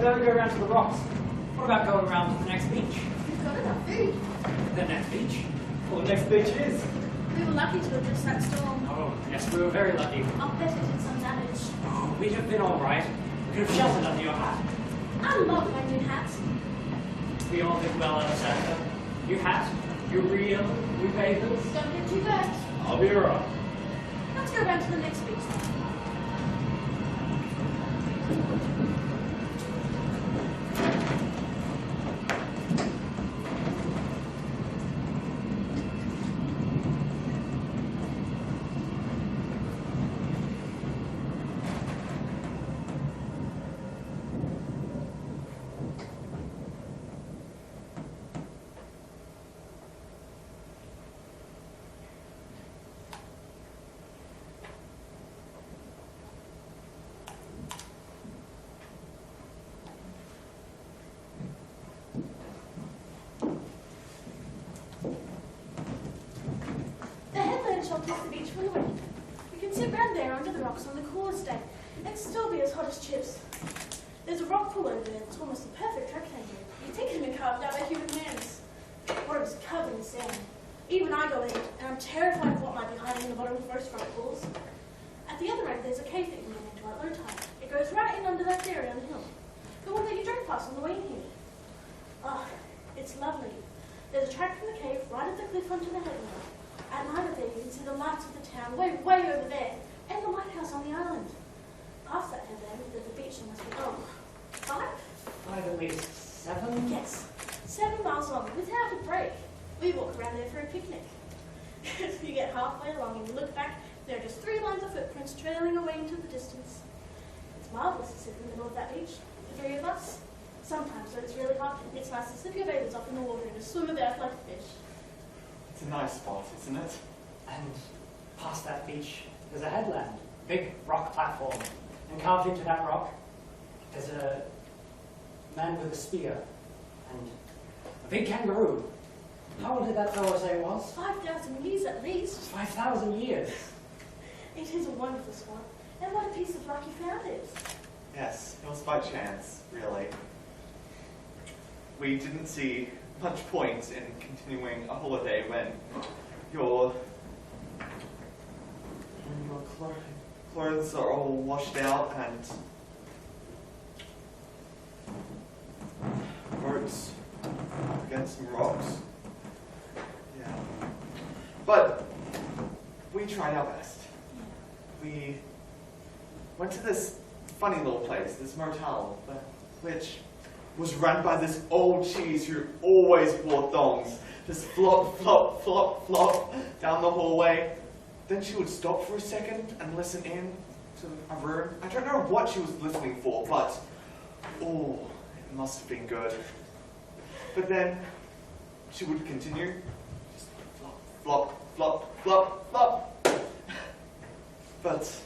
only go around to the rocks. What about going around to the next beach? We've got enough food. The next beach? Well, the next beach is. We were lucky to have missed that storm. Oh, yes, we were very lucky. I'll bet it did some damage. Oh, we'd have been all right. We could have sheltered under your hat. I love my new hat. We all did well out of Santa. New hat, new reel, new papers. Don't get too bad. I'll be alright. Let's go around to the next beach. Shelters the beach from the wind. You can sit round there under the rocks on the coolest day and still be as hot as chips. There's a rock pool over there that's almost a perfect rectangle. You'd think it had been carved out by human hands. Water is covered in sand. Even I go in it, and I'm terrified of what might be hiding in the bottom of most rock pools. At the other end, there's a cave that you went into at low tide. It goes right in under that dairy on the hill. The one that you drove past on the way in here. Oh, it's lovely. There's a track from the cave right at the cliff onto the headland. At night up there, you can see the lights of the town way over there, and the lighthouse on the island. Past that headland, there's a beach that must be, 5 at least 7? Yes, 7 miles long, without a break. We walk around there for a picnic. You get halfway along and you look back, there are just 3 lines of footprints trailing away into the distance. It's marvellous to sit in the middle of that beach, the 3 of us. Sometimes, when it's really hot, it's nice to slip your babies off in the water and just swim about like a fish. It's a nice spot, isn't it? And past that beach, there's a headland, big rock platform. And carved into that rock, there's a man with a spear and a big kangaroo. How old did that fellow say it was? 5,000 years at least. 5,000 years. It is a wonderful spot. And what a piece of luck you found it. Yes, it was by chance, really. We didn't see much point in continuing a holiday when your clothes are all washed out and boats against some rocks. Yeah. But we tried our best. We went to this funny little place, this motel, which was run by this old cheese who always wore thongs. Just flop, flop, flop, flop down the hallway. Then she would stop for a second and listen in to a room. I don't know what she was listening for, but oh, it must have been good. But then she would continue. Just flop, flop, flop, flop, flop. But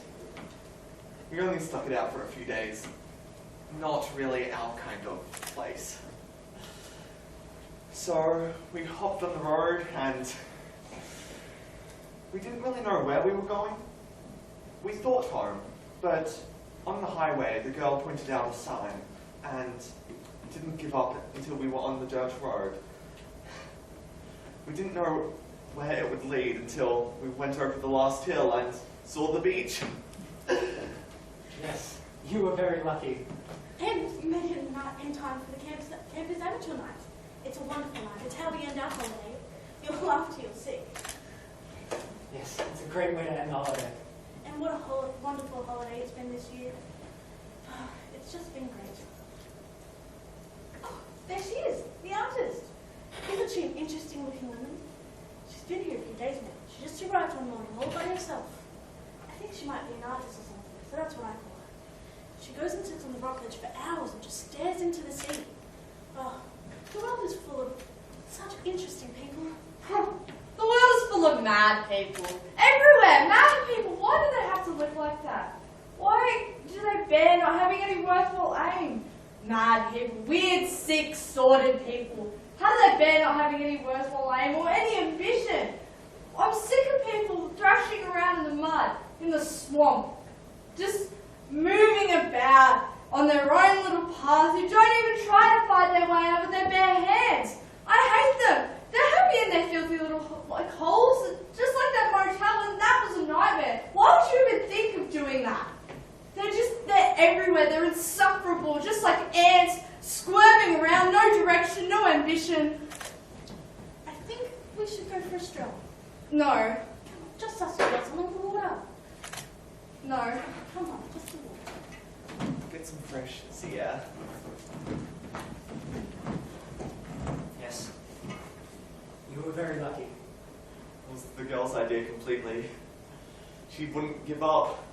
we only stuck it out for a few days. Not really our kind of place. So we hopped on the road and we didn't really know where we were going. We thought home, but on the highway the girl pointed out a sign and didn't give up until we were on the dirt road. We didn't know where it would lead until we went over the last hill and saw the beach. Yes, you were very lucky. And you made it in time for the campus amateur night. It's a wonderful night. It's how we end our holiday. You'll laugh till you're sick. Yes, it's a great way to end the holiday. And what a wonderful holiday it's been this year. It's just been great. Oh, there she is, the artist. Isn't she an interesting looking woman? She's been here a few days now. She just arrived one morning all by herself. I think she might be an artist or something, so that's what I call her. She goes and sits on the rock ledge for hours and just stares into the sea. Oh, the world is full of such interesting people. The world is full of mad people. Everywhere, mad people. Why do they have to live like that? Why do they bear not having any worthwhile aim? Mad people, weird, sick, sordid people. How do they bear not having any worthwhile aim or any ambition? I'm sick of people thrashing around in the mud, in the swamp, just moving about on their own little path. paths who don't even try to fight their way out with their bare hands. I hate them. They're happy in their filthy little holes, just like that motel, and that was a nightmare. Why would you even think of doing that? They're everywhere. They're insufferable, just like ants, squirming around, no direction, no ambition. I think we should go for a stroll. No. Come on, just us girls along the water. No. Come on, just a walk. Get some fresh sea air. Yes. You were very lucky. It was the girl's idea completely. She wouldn't give up.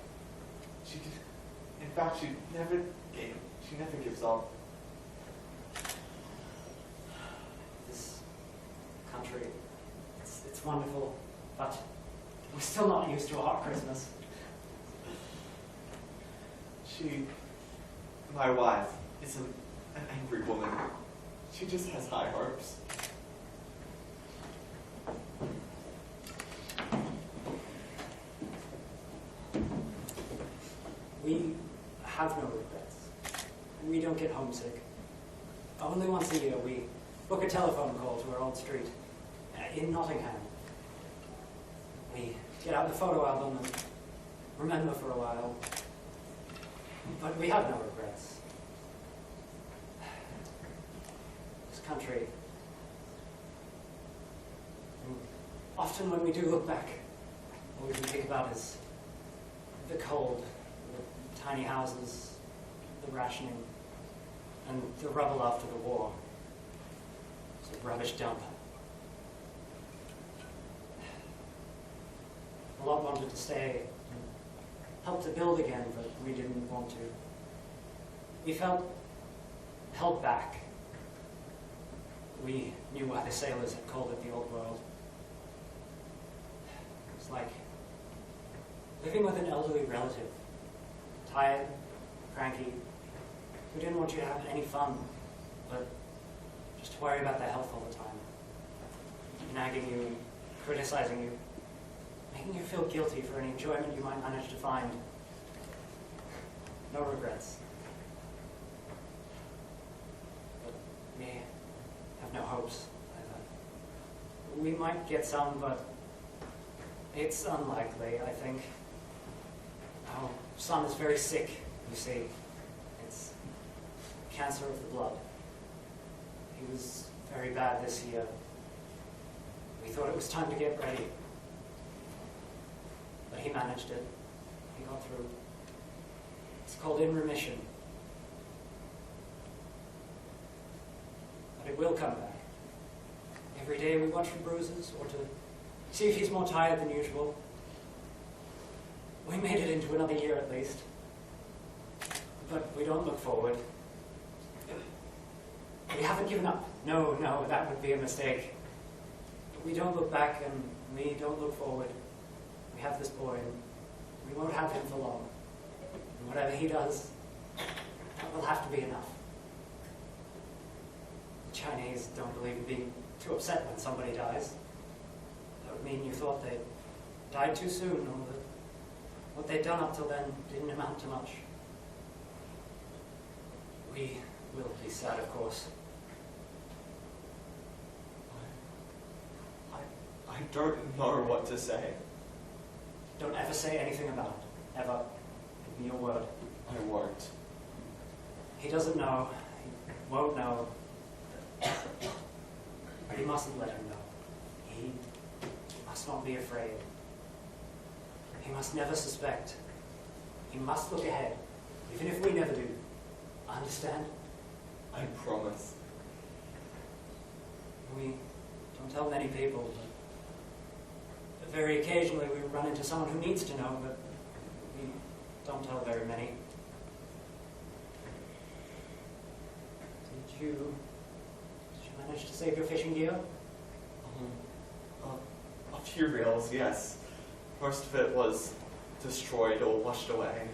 In fact, she never gives up. This country, it's wonderful, but we're still not used to a hot Christmas. My wife, is an angry woman. She just has high hopes. We have no regrets. We don't get homesick. Only once a year we book a telephone call to our old street in Nottingham. We get out the photo album and remember for a while. But we have no regrets. This country, often when we do look back, all we can think about is the cold, the tiny houses, the rationing, and the rubble after the war. It's a rubbish dump. A lot wanted to stay and help to build again, but we didn't want to. We felt held back. We knew why the sailors had called it the old world. It was like living with an elderly relative, tired, cranky, who didn't want you to have any fun, but just to worry about their health all the time, nagging you, criticizing you, making you feel guilty for any enjoyment you might manage to find. No regrets. But we have no hopes either. We might get some, but it's unlikely, I think. Our son is very sick, you see. It's cancer of the blood. He was very bad this year. We thought it was time to get ready. But he managed it. He got through. It's called in remission. But it will come back. Every day we watch for bruises or to see if he's more tired than usual. We made it into another year at least. But we don't look forward. We haven't given up. No, that would be a mistake. We don't look back and we don't look forward. We have this boy and we won't have him for long. And whatever he does, that will have to be enough. The Chinese don't believe in being too upset when somebody dies. That would mean you thought they died too soon, or that what they'd done up till then didn't amount to much. We will be sad, of course. I don't know what to say. Don't ever say anything about it. Ever. Give me your word. I won't. He doesn't know. He won't know. But you mustn't let him know. He must not be afraid. He must never suspect. He must look ahead, even if we never do. Understand? I promise. We don't tell many people, but very occasionally we run into someone who needs to know, but we don't tell very many. Did you manage to save your fishing gear? A few reels, yes. Most of it was destroyed or washed away.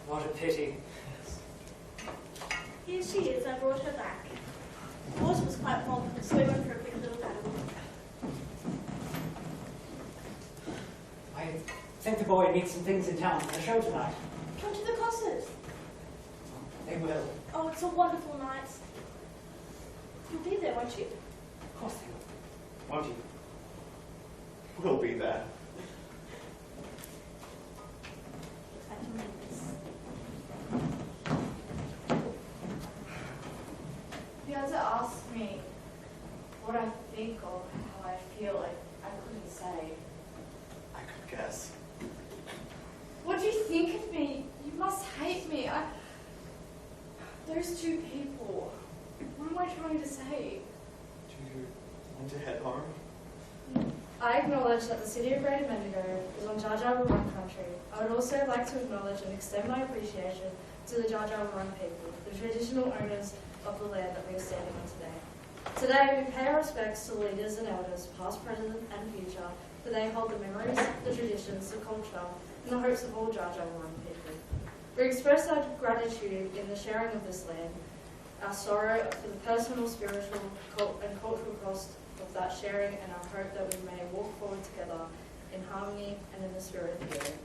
What a pity. Here she is, I brought her back. The water was quite full, so we went for a quick little paddle. I think the boy needs some things in town for the show tonight. Come to the concert. They will. Oh, it's a wonderful night. You'll be there, won't you? Of course they will. Won't you? We'll be there. Looks like you mean this. If you had to ask me what I think or how I feel, I couldn't say. I could guess. What do you think of me? You must hate me. Those two people. What am I trying to say? Do you want to head home? I acknowledge that the city of Greater Bendigo is on Jar Jar Wurrung country. I would also like to acknowledge and extend my appreciation to the Jar Jar Wurrung people, the traditional owners of the land that we are standing on today. Today, we pay our respects to leaders and elders, past, present, and future, for they hold the memories, the traditions, the culture, and the hopes of all Jar Jar Wurrung people. We express our gratitude in the sharing of this land, our sorrow for the personal, spiritual, and cultural cost of that sharing, and our hope that we may walk forward together in harmony and in the spirit of healing.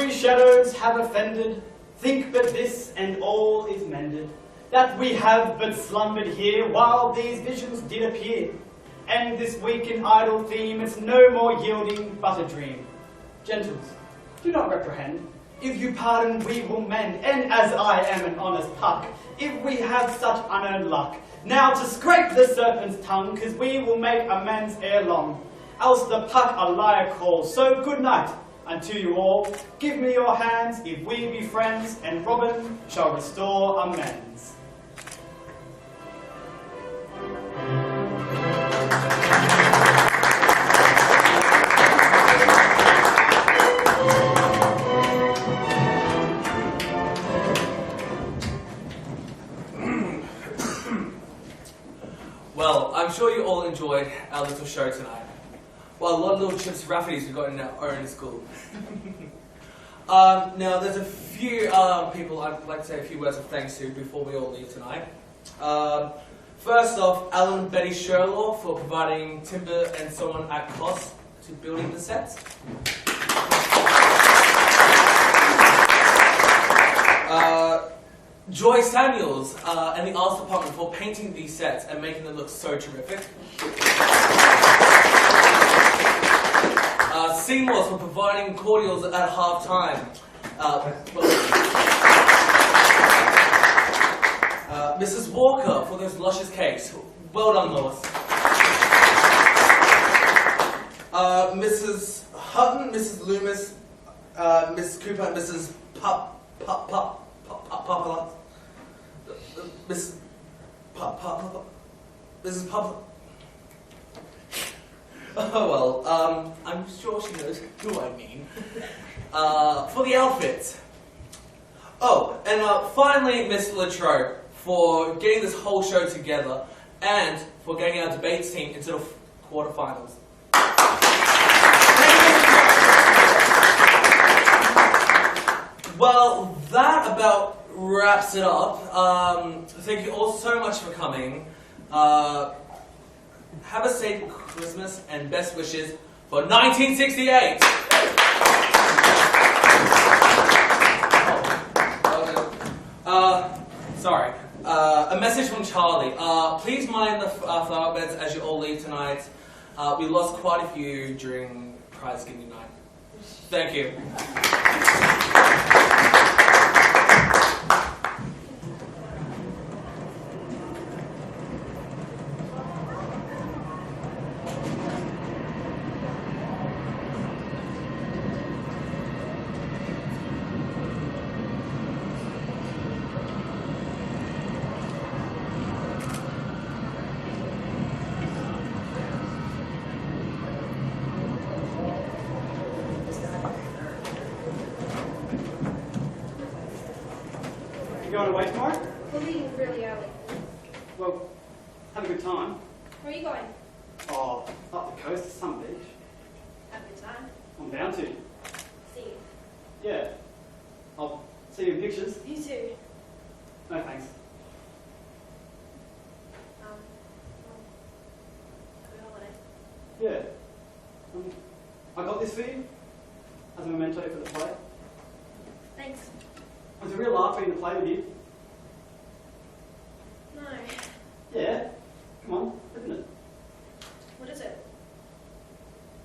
Shadows have offended, think but this and all is mended, that we have but slumbered here while these visions did appear. And this weak and idle theme is no more yielding but a dream. Gentles, do not reprehend. If you pardon, we will mend. And as I am an honest puck, if we have such unearned luck, now to scrape the serpent's tongue, 'cause we will make amends ere long. Else the puck a liar calls. So good night unto you all. Give me your hands if we be friends, and Robin shall restore amends. Well, I'm sure you all enjoyed our little show tonight. Well, a lot of little chips raffities we got in our own school. Now, there's a few people I'd like to say a few words of thanks to before we all leave tonight. First off, Alan and Betty Sherlaw for providing timber and so on at cost to building the sets. Joy Samuels and the arts department for painting these sets and making them look so terrific. Seymour's for providing cordials at half-time. Mrs. Walker for those luscious cakes. Well done, Lois. Mrs. Hutton, Mrs. Loomis, Mrs. Cooper, and Mrs. Mrs. Oh well, I'm sure she knows who I mean. For the outfits. Oh, and finally, Miss Latrobe for getting this whole show together and for getting our debates team into the quarterfinals. Well, that about wraps it up. Thank you all so much for coming. Have a safe Christmas and best wishes for 1968. Sorry. A message from Charlie. Please mind the flower beds as you all leave tonight. We lost quite a few during prize giving night. Thank you. going away tomorrow? We're leaving really early. Well, have a good time. Where are you going? Oh, up the coast to some beach. Have a good time. I'm bound to. See you. Yeah. I'll see you in pictures. You too. No thanks. Good holiday. Yeah. I got this for you as a memento for the play. Thanks. It was a real laugh being to play with you. No. Yeah. Come on, open it. What is it?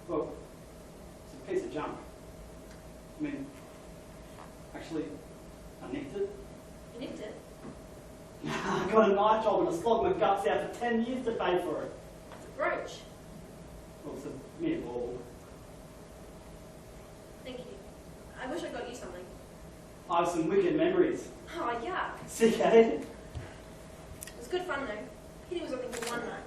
Well, it's a piece of junk. I mean, actually, I nicked it. You nicked it? I got a knife job and I slogged my guts out for 10 years to pay for it. It's a brooch. Well, it's a mere bauble. Thank you. I wish I got you something. I have some wicked memories. Oh, yuck. Sick, eh? It was good fun though. Pity was only for one night.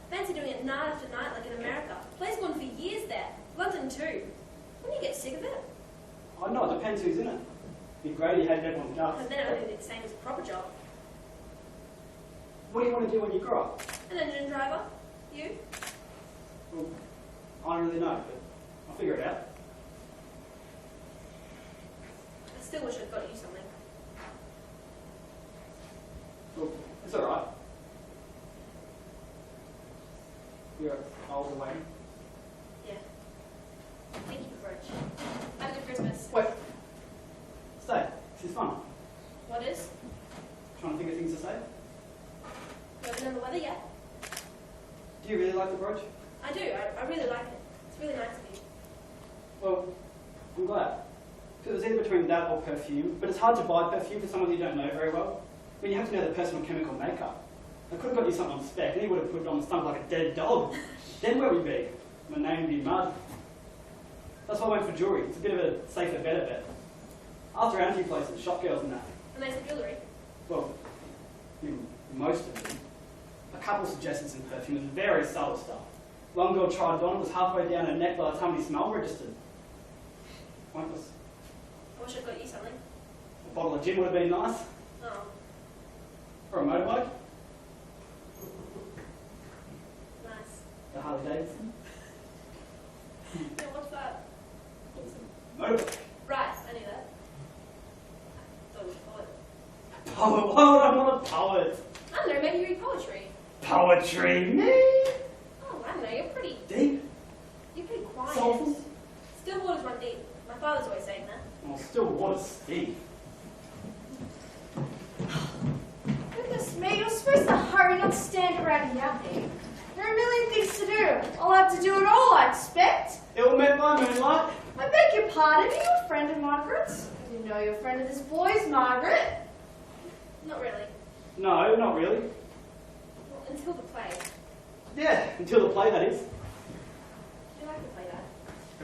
Fancy doing it night after night like in America. Play's gone for years there. London too. Wouldn't you get sick of it? I know, it depends who's in it. Big Grady hated everyone's guts. And then it would be the same as a proper job. What do you want to do when you grow up? An engine driver? You? Well, I don't really know, but I'll figure it out. I still wish I'd got you something. Well, it's alright. You're old and waiting. Yeah. Thank you, Brooch. Have a good Christmas. Wait. Stay. This is fun. What is? Trying to think of things to say. You haven't done the weather yet? Do you really like the brooch? I do. I really like it. It's really nice of you. Well, I'm glad. Because it was either between that or perfume, but it's hard to buy perfume for someone you don't know very well. I mean, you have to know the personal chemical makeup. I could have got you something on spec, and he would have put it on the stomach like a dead dog. Then where would we be? My name would be mud. That's why I went for jewellery. It's a bit of a safer, better bet. I asked around a few places, shop girls and that. And nice jewellery. Well, I mean, most of them. A couple suggested some perfume, it was very subtle stuff. One girl tried it on, it was halfway down her neck by the time the smell registered. Pointless. I wish I'd got you something. A bottle of gin would have been nice. Oh, Or a motorbike. nice. The Harley Davidson. Yeah, what's that? Motorbike. Right, I knew that. I thought it was a poet. Poet. Why would I want a poet? I don't know, maybe you read poetry. Poetry. Me. Oh, I don't know, you're pretty Deep. quiet. Soulful. Still waters run deep. My father's always saying that. Well, still water steep. Goodness me, you're supposed to hurry, not stand around yapping. There are a million things to do. I'll have to do it all, I expect. Ill met by moonlight. I beg your pardon, are you a friend of Margaret's? I didn't know you were a friend of this boy's, Margaret. Not really. No, not really. Well, until the play. Yeah, until the play, that is. You like to play that?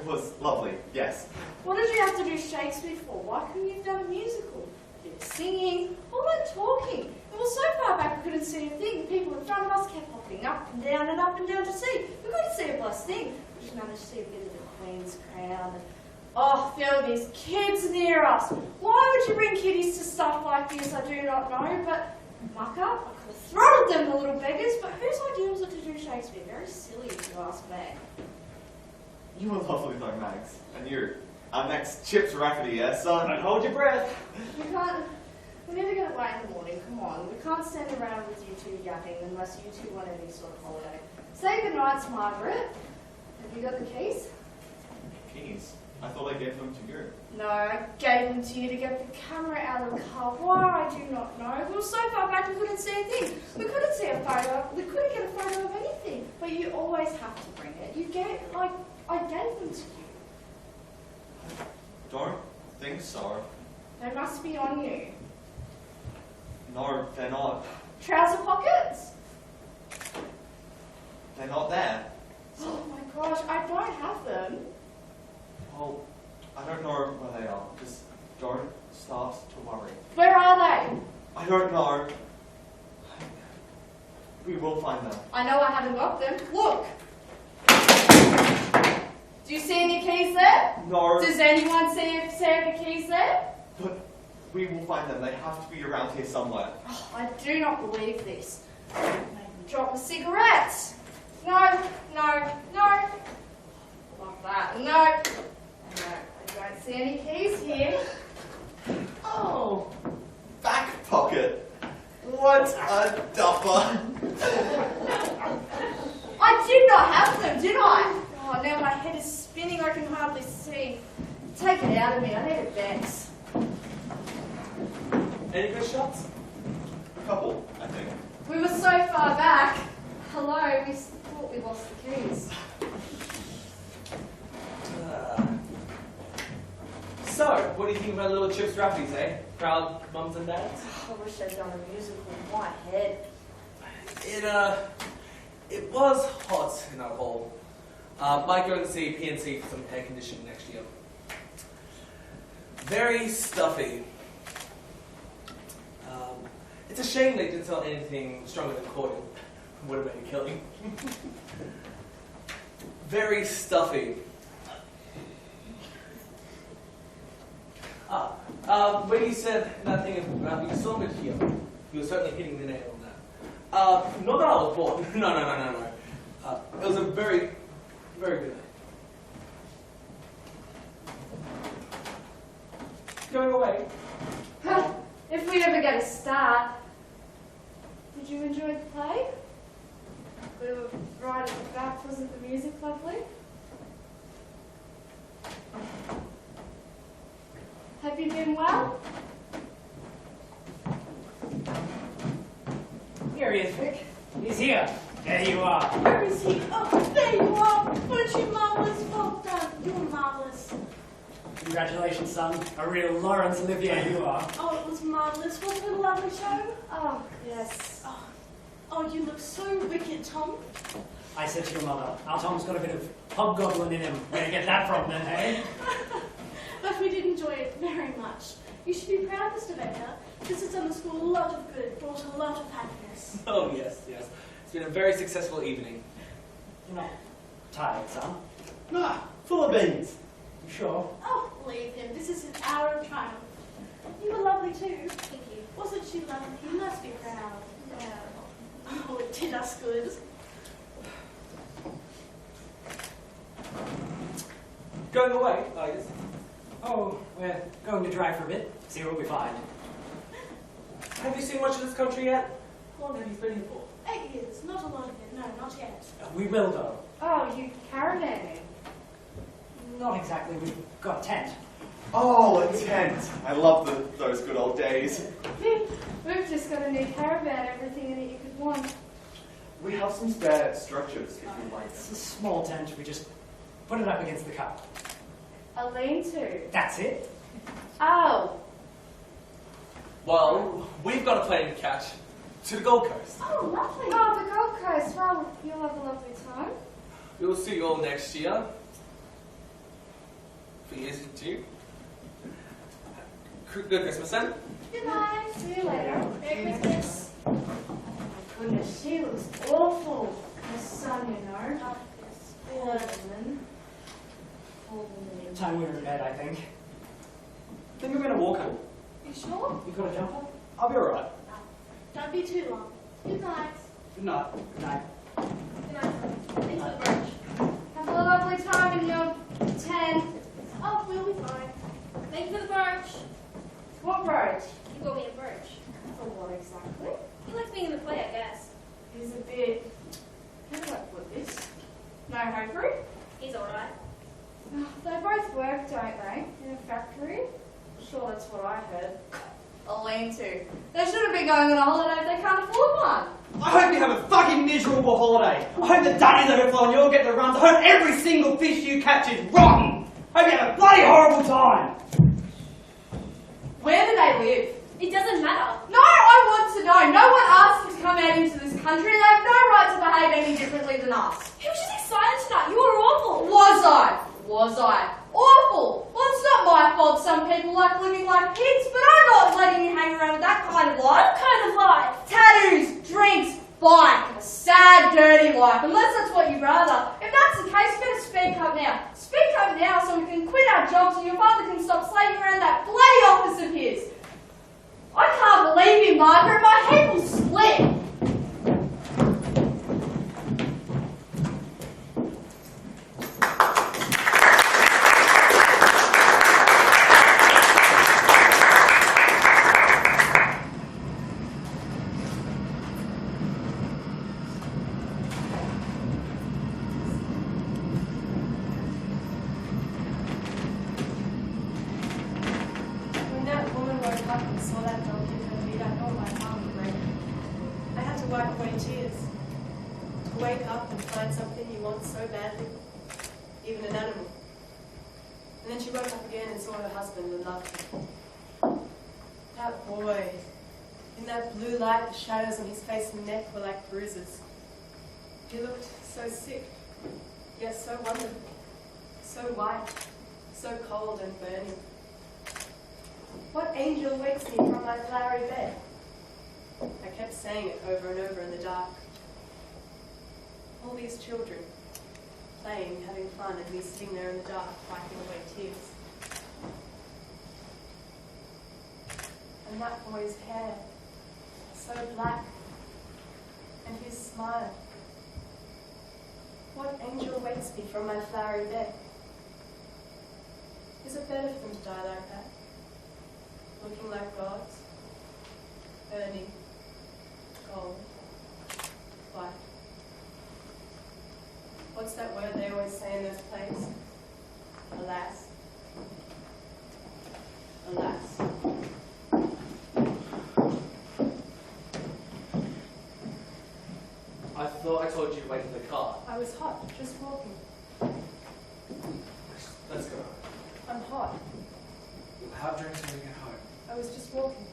It was lovely, yes. What did you have to do Shakespeare for? Why couldn't you have done a musical? You were singing, all that talking. It was so far back we couldn't see a thing. The people in front of us kept hopping up and down to see. We couldn't see a blessed thing. We just managed to see a bit of the Queen's crown. And, oh, there were these kids near us. Why would you bring kiddies to stuff like this? I do not know, but muck up. I could have throttled them, the little beggars, but whose idea was it to do Shakespeare? Very silly, if you ask me. You were lovely though, Max. And you're our next Chips Rafferty, yes, son? Don't hold your breath. We're never going to wait in the morning, come on. We can't stand around with you two yapping unless you two want any sort of holiday. Say goodnight, Margaret. Have you got the keys? Keys. I thought I gave them to you. No, I gave them to you to get the camera out of the car. Why, I do not know. We were so far back we couldn't see a thing. We couldn't see a photo. We couldn't get a photo of anything. But you always have to bring it. I gave them to you. Don't think so. They must be on you. No, they're not. Trouser pockets? They're not there. Oh my gosh, I don't have them. Well, I don't know where they are. Just don't start to worry. Where are they? I don't know. We will find them. I know I haven't got them. Look! Do you see any keys there? No. Does anyone see the keys there? But We will find them. They have to be around here somewhere. Oh, I do not believe this. Make them drop the cigarettes. No, no, no. Like that. No. No, I don't see any keys here. Oh, back pocket. What a duffer. I did not have them, did I? Oh, now my head is spinning. I can hardly see. Take it out of me. I need a Bex. Any good shots? A couple, I think. We were so far back. Hello, we thought we lost the keys. So, what do you think about little Chips Raffies, eh? Proud mums and dads? I wish they'd done a musical in my head. It was hot in our hall. Might go and see PNC for some air conditioning next year. Very stuffy. It's a shame they didn't sell anything stronger than cordial. Would have been a killing. Very stuffy. When you said that thing about being so much here, you were certainly hitting the nail on that. Not that I was bored. No. It was a very, very good night. Going away. If we ever get a start. Did you enjoy the play? We were right at the back. Wasn't the music lovely? Have you been well? Here he is, Vic. He's here. There you are. Where is he? Oh, there you are. Weren't you marvellous? Well done. You were marvellous. Congratulations, son. A real Laurence Olivier you are. Oh, it was marvellous. Wasn't it a lovely show? Oh, yes. Oh, you look so wicked, Tom. I said to your mother, our Tom's got a bit of hobgoblin in him. Where do you get that from then, eh? But we did enjoy it very much. You should be proud, Mr. Baker. This has done the school a lot of good, brought a lot of happiness. Oh, yes. It's been a very successful evening. You're not tired, son? Nah, full of beans. You sure? Oh, leave him. This is his hour of triumph. You were lovely too. Thank you. Wasn't she lovely? You must be proud. Yeah. Oh, it did us good. Going away, I guess. Oh, we're going to drive for a bit, see what we find. Have you seen much of this country yet? How long have you been here for? 8 years. Not a lot of it. No, not yet. We will, though. Oh, you caravanning? Not exactly. We've got a tent. Oh, a tent. I love those good old days. We've just got a new caravan, everything in it you could want. We have some spare structures if you like It's them. a small tent. We just put it up against the car. A lean-to. That's it. Oh. Well, we've got a plane to catch to the Gold Coast. Oh, lovely. Oh, the Gold Coast. Well, you'll have a lovely time. We'll see you all next year. For years too. Good Christmas then. Good night. See you later. Merry Christmas. Oh my goodness, she looks awful. The sun, you know. Oh, Poor woman. Poor woman. Time we were in bed, I think. I think I'm going to walk home. You sure? You got a jumper? I'll be alright. Don't be too long. Good night. Good night. Good night. Good night. Thanks for the brunch. Have a lovely time in your tent. Oh, we'll be fine. Thank you for the brunch. What road? You got me a brooch. For what exactly? He likes being in the play, I guess. He's a bit... How do I put this? No hungry? He's alright. They both work, don't they? In a factory? Sure, that's what I heard. A lean-to. They shouldn't be going on a holiday if they can't afford one. I hope you have a fucking miserable holiday. I hope the dunnies that are flying you'll get the runs. I hope every single fish you catch is rotten. I hope you have a bloody horrible time. Where do they live? It doesn't matter. No, I want to know. No one asked them to come out into this country. They have no right to behave any differently than us. He was just excited tonight. You were awful. Was I? Awful. Well, it's not my fault some people like living like pigs, but I'm not letting you hang around with that kind of life. What kind of life? Tattoos, drinks, bike, a sad, dirty life, unless that's what you'd rather. If that's the case, you better speak up now. Speak up now so we can quit our jobs and your father can stop slaving around that bloody office of his. me, Margaret. My head will split. When that woman woke up and saw that dog hit her feet, I thought my heart would break. I had to wipe away tears. To wake up and find something you want so badly, even an animal. And then she woke up again and saw her husband and loved him. That boy, in that blue light, the shadows on his face and neck were like bruises. He looked so sick, yet so wonderful, so white, so cold and burning. What angel wakes me from my flowery bed? I kept saying it over and over in the dark. All these children, playing, having fun, and me sitting there in the dark, wiping away tears. And that boy's hair, so black, and his smile. What angel wakes me from my flowery bed? Is it better for them to die like that? Looking like gods, burning, gold, white. What's that word they always say in those plays? Alas. Alas. I thought I told you to wait in the car. I was hot, just walking. Let's go. I'm hot. We'll have drinks when we get home. I was just walking.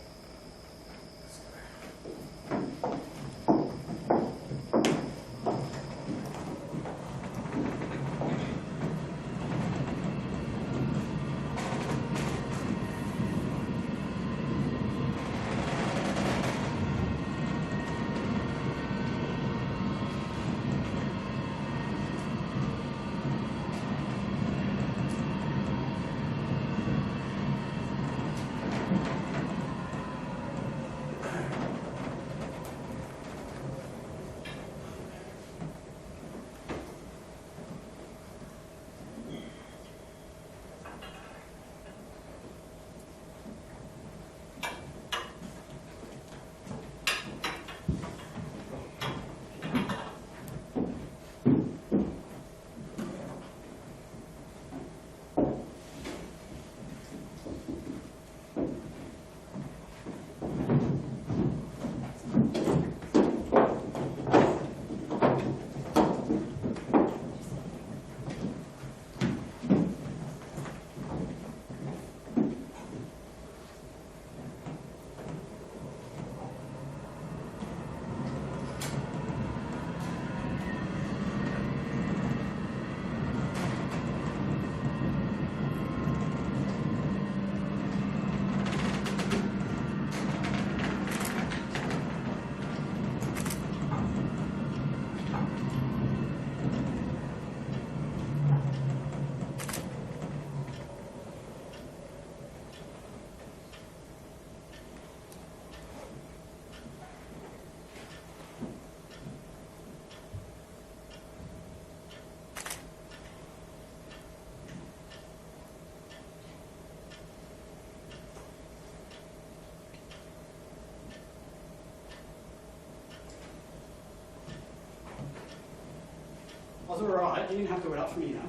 I was alright, you didn't have to wait up for me, you know.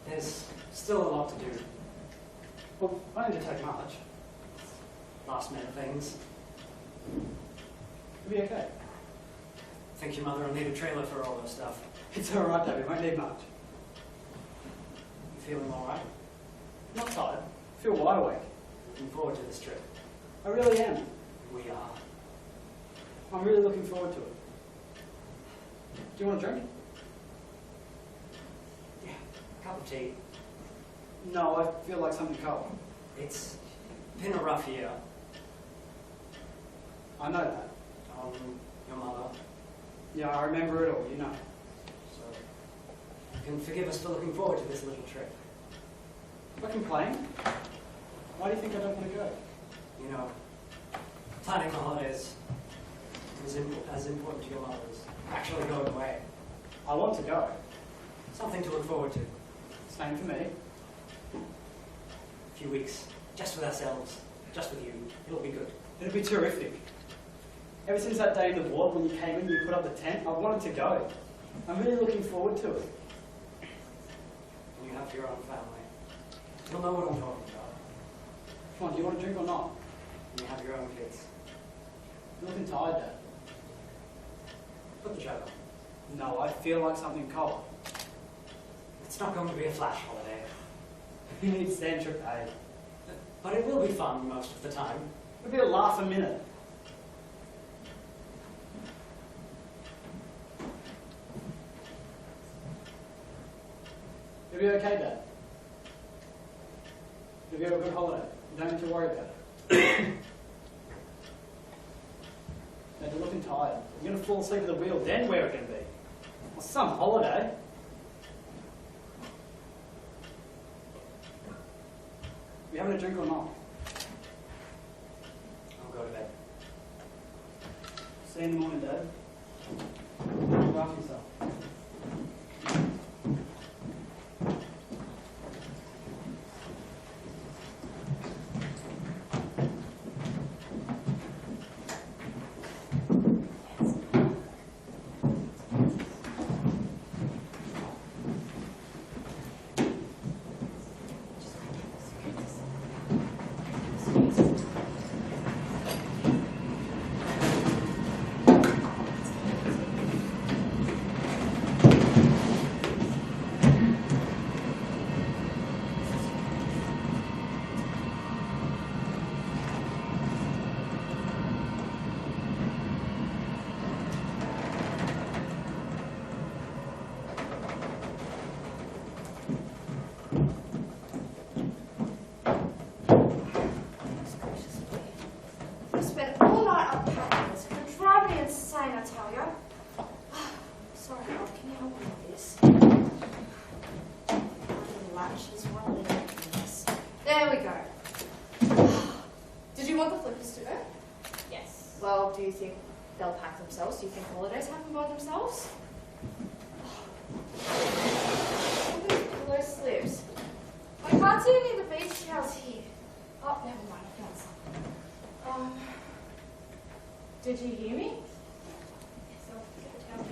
There's still a lot to do. Well, I didn't take much. Last minute things. It'll be okay. Think your mother will need a trailer for all this stuff. It's alright, David, won't need much. You feeling alright? Not tired. I feel wide awake. Looking forward to this trip. I really am. We are. I'm really looking forward to it. Do you want a drink? Yeah, cup of tea. No, I feel like something cold. It's been a rough year. I know that. Your mother. Yeah, I remember it all, you know. So you can forgive us for looking forward to this little trip. If I complain, why do you think I don't want to go? You know, planning the holidays is as important to your mother as actually going away. I want to go. Something to look forward to. Same for me. A few weeks, just with ourselves, just with you. It'll be good. It'll be terrific. Ever since that day in the ward when you came in, you put up the tent, I've wanted to go. I'm really looking forward to it. When you have your own family, you'll know what I'm talking about. Come on, do you want a drink or not? When you have your own kids. You're looking tired, Dad. Put the jug on. No, I feel like something cold. It's not going to be a flash holiday, You need Sandra paid. but it will be fun most of the time. It'll be a laugh a minute. It'll be okay, Dad. It'll be a good holiday. You don't need to worry about it. Dad, you're looking tired. You're going to fall asleep at the wheel, then where are we going to be? Well, some holiday. You having a drink or not? I'll go to bed. See you in the morning, Dad. Look after yourself. I spent all night unpacking this. It would drive me insane, I tell you. Sorry, Rob, can you help me with this? The latches, why are they making this? There we go. Did you want the flippers to go? Yes. Well, do you think they'll pack themselves? Do you think holidays happen by themselves? Look at these pillow slips. I can't see any of the beach towels here. Oh, never mind, I found some. Did you hear me? Yes, I'll get the towel.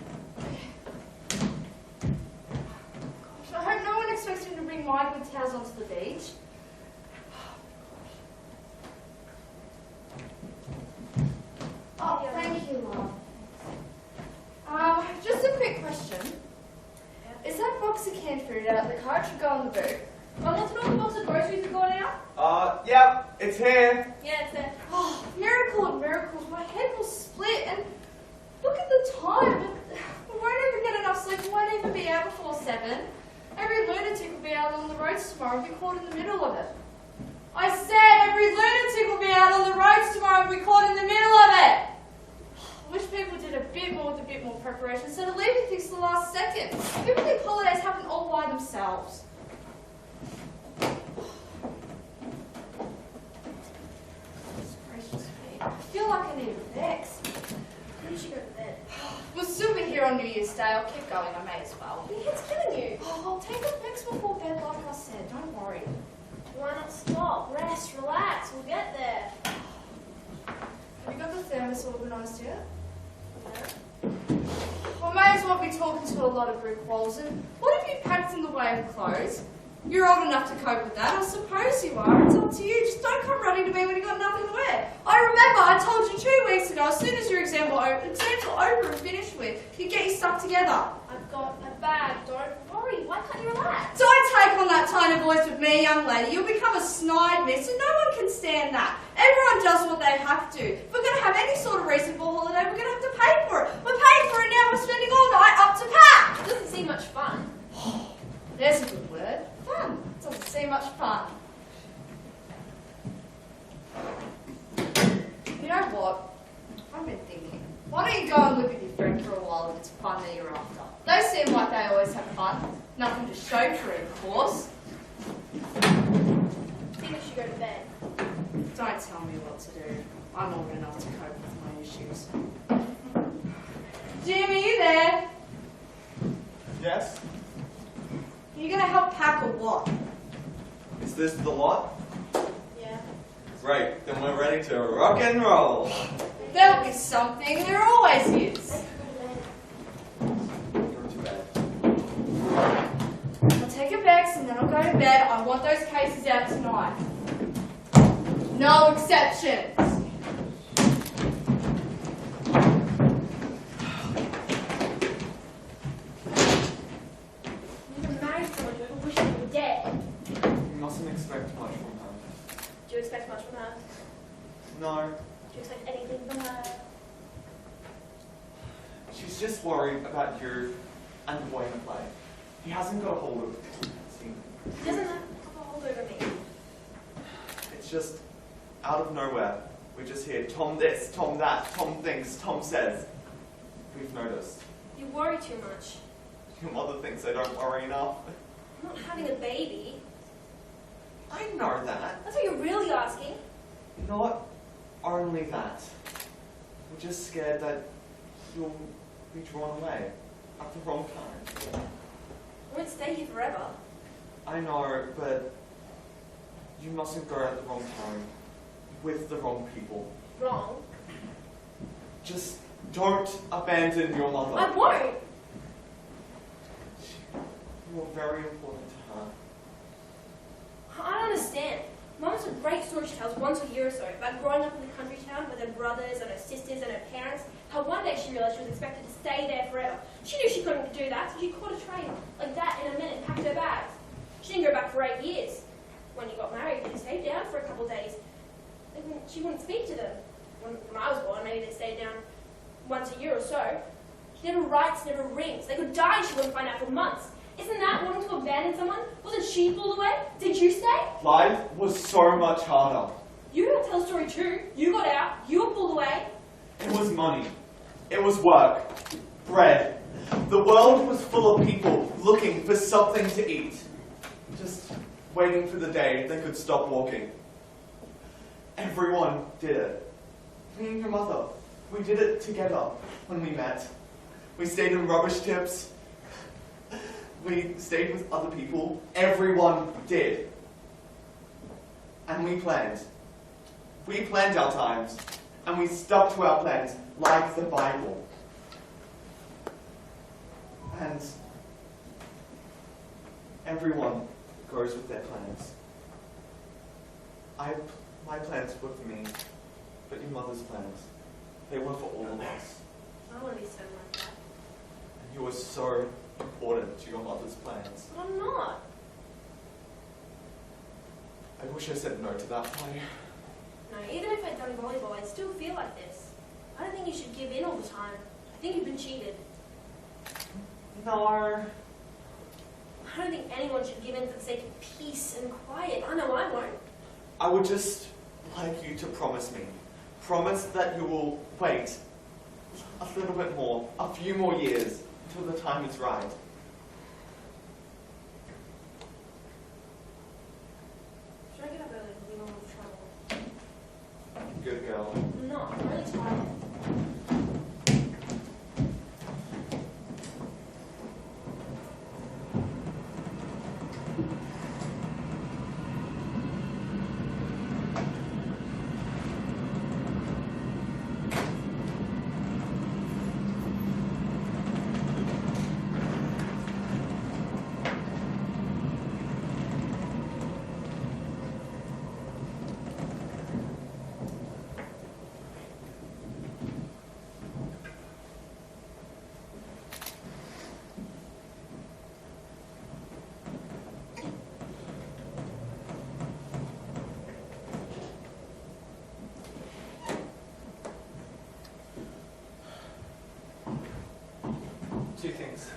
Gosh, I hope no one expects me to bring my good towels onto the beach. Oh, thank you, Love. Just a quick question. Is that box of canned food out of the car? It should go in the boot. I want to know if the box of groceries are going out. Yep, it's here. Yeah, it's there. Oh, miracle of miracles. My head will split and look at the time. We won't even get enough sleep. We won't even be out before 7. Every lunatic will be out on the roads tomorrow and be caught in the middle of it. I said every lunatic will be out on the roads tomorrow and be caught in the middle of it. I wish people did a bit more with a bit more preparation instead of leaving things to the last second. People think holidays happen all by themselves. Gracious me. I feel like I need a fix. You should go to bed. We'll still be here on New Year's Day. I'll keep going. I may as well. Your head's killing you. Oh, I'll take a fix before bed, like I said. Don't worry. Why not stop, rest, relax? We'll get there. Have you got the thermos organised yet? No. I may as well be talking to a lot of brick walls. And what have you packed in the way of clothes? You're old enough to cope with that. I suppose you are. It's up to you. Just don't come running to me when you've got nothing to wear. I remember I told you 2 weeks ago, as soon as your exams are over and finished with, you get your stuff together. I've got a bag. Don't worry. Why can't you relax? Don't take on that tone of voice with me, young lady. You'll become a snide miss, and no one can stand that. Everyone does what they have to. If we're going to have any sort of reasonable holiday, we're going to have to pay for it. We're paying for it now. We're spending all night up to pack. It doesn't seem much fun. There's a good word. Fun. Doesn't seem much fun. You know what? I've been thinking. Why don't you go and live with your friend for a while if it's fun that you're after? They seem like they always have fun. Nothing to show for it, of course. I think you should go to bed. Don't tell me what to do. I'm old enough to cope with my issues. Jim, are you there? Yes? Are you going to help pack or what? Is this the lot? Yeah. Great, then we're ready to rock and roll. There'll be something. There always is. Go to bed. I'll take your bags and then I'll go to bed. I want those cases out tonight. No exceptions. You've been married to someone who wishes you were dead. You mustn't expect much from her. Do you expect much from her? No, Do you expect anything from her? she's just worried about you and the boy in the play. He hasn't got a hold of it. See, He doesn't have a hold over me. it's just out of nowhere. We just hear Tom this, Tom that, Tom thinks, Tom says. We've noticed. You worry too much. Your mother thinks I don't worry enough. I'm not having a baby. I know that. That's what you're really asking. Not only that. We're just scared that you'll be drawn away at the wrong time. I won't stay here forever. I know, but you mustn't go at the wrong time with the wrong people. Wrong. Just don't abandon your mother. I won't. You're very important to her. I don't understand. Mum's a great story she tells once a year or so about growing up in the country town with her brothers and her sisters and her parents. How one day she realised she was expected to stay there forever. She knew she couldn't do that, so she caught a train like that in a minute and packed her bags. She didn't go back for 8 years. When you got married, they stayed down for a couple of days. She wouldn't speak to them. When I was born, maybe they stayed down once a year or so. She never writes, never rings. They could die and she wouldn't find out for months. Isn't that wanting to abandon someone? Wasn't she pulled away? Did you stay? Life was so much harder. You got to tell the story too. You got out. You were pulled away. It was money. It was work. Bread. The world was full of people looking for something to eat. Just waiting for the day they could stop walking. Everyone did it. Me and your mother. We did it together when we met. We stayed in rubbish tips. We stayed with other people. Everyone did. And we planned. We planned our times. And we stuck to our plans like the Bible. And everyone goes with their plans. My plans were for me, but your mother's plans, they were for all of us. I want to be so like that. And you were so important to your mother's plans. But I'm not. I wish I said no to that play. No, even if I'd done volleyball, I'd still feel like this. I don't think you should give in all the time. I think you've been cheated. No. I don't think anyone should give in for the sake of peace and quiet. I know I won't. I would just like you to promise me. Promise that you will wait a little bit more, a few more years, until the time is right. Should I get up early and leave on with trouble? Good girl. I'm not. I'm really tired. Two things.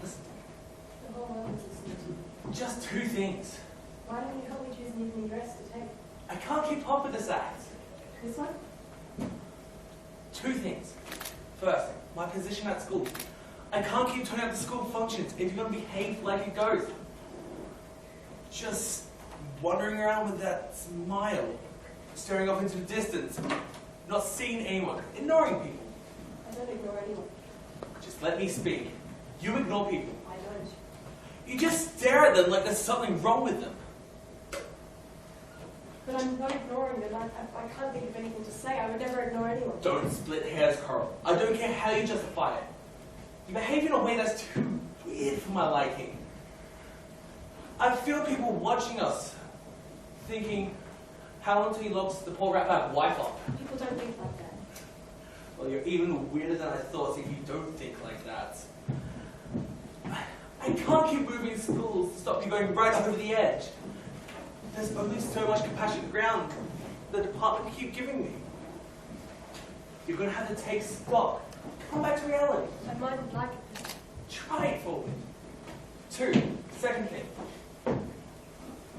The whole world is listening to you. Just two things. Why don't you help me choose an evening dress to take? I can't keep up with this act. This one? Two things. First, my position at school. I can't keep turning up the school functions if you're going to behave like it goes. Just wandering around with that smile, staring off into the distance, not seeing anyone, ignoring people. I don't ignore anyone. Just let me speak. You ignore people. I don't. You just stare at them like there's something wrong with them. But I'm not ignoring them. I can't think of anything to say. I would never ignore anyone. Don't split hairs, Coral. I don't care how you justify it. You behave in a way that's too weird for my liking. I feel people watching us, thinking, how long till he locks the poor rat bag wife up? People don't think like that. Well, you're even weirder than I thought if you don't think like that. I can't keep moving schools to stop you going right over the edge. There's only so much compassionate ground the department keep giving me. You're going to have to take stock. Come back to reality. I might like it. Try it for me. 2, second thing.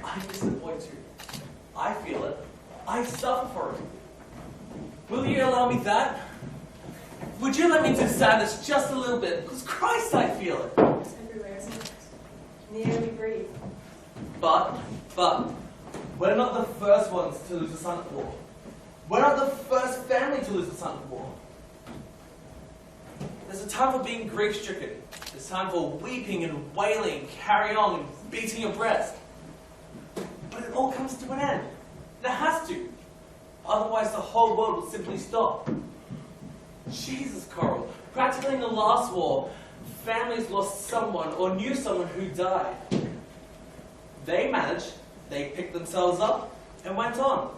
I disappoint you. I feel it. I suffer for it. Will you allow me that? Would you let me do sadness just a little bit? Because Christ, I feel it. It's everywhere, isn't it? In the air we breathe. But, we're not the first ones to lose a son at war. We're not the first family to lose a son at war. There's a time for being grief-stricken. There's time for weeping and wailing, carry on and beating your breast. But it all comes to an end. And it has to. Otherwise, the whole world will simply stop. Jesus, Coral. Practically in the last war, families lost someone or knew someone who died. They managed, they picked themselves up and went on.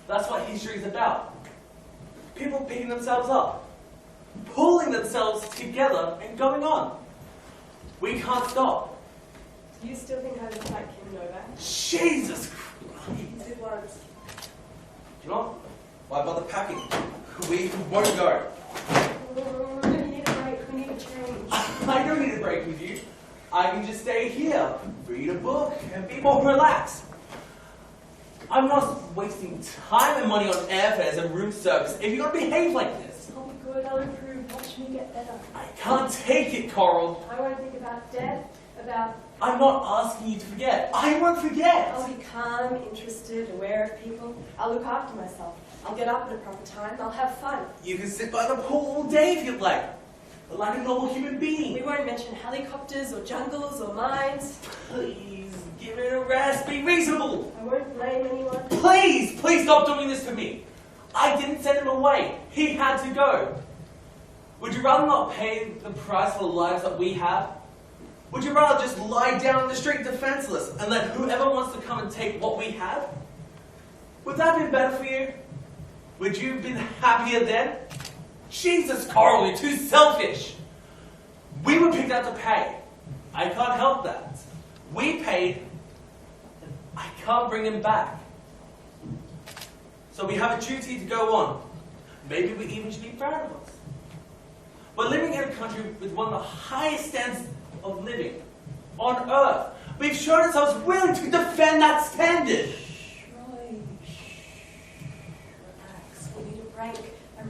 That's what history is about. People picking themselves up, pulling themselves together and going on. We can't stop. Do you still think I look like Kim Novak? Jesus Christ. You did once. You know, why bother packing? We won't go. Oh, we need a break. We need a change. I don't need a break with you. I can just stay here, read a book, and be more relaxed. I'm not wasting time and money on airfares and room service if you're going to behave like this. I'll be good. I'll improve. Watch me get better. I can't take it, Coral. I won't think about death, about... I'm not asking you to forget. I won't forget. I'll be calm, interested, aware of people. I'll look after myself. I'll get up at a proper time. I'll have fun. You can sit by the pool all day if you'd like a normal human being. We won't mention helicopters or jungles or mines. Please, give it a rest. Be reasonable. I won't blame anyone. Please stop doing this to me. I didn't send him away. He had to go. Would you rather not pay the price for the lives that we have? Would you rather just lie down in the street defenseless and let whoever wants to come and take what we have? Would that have been better for you? Would you have been happier then? Jesus, Coral, you're too selfish. We were picked out to pay. I can't help that. We paid, and I can't bring him back. So we have a duty to go on. Maybe we even should be proud of us. We're living in a country with one of the highest standards of living on earth. We've shown ourselves willing to defend that standard. Roy, relax. We need a break, a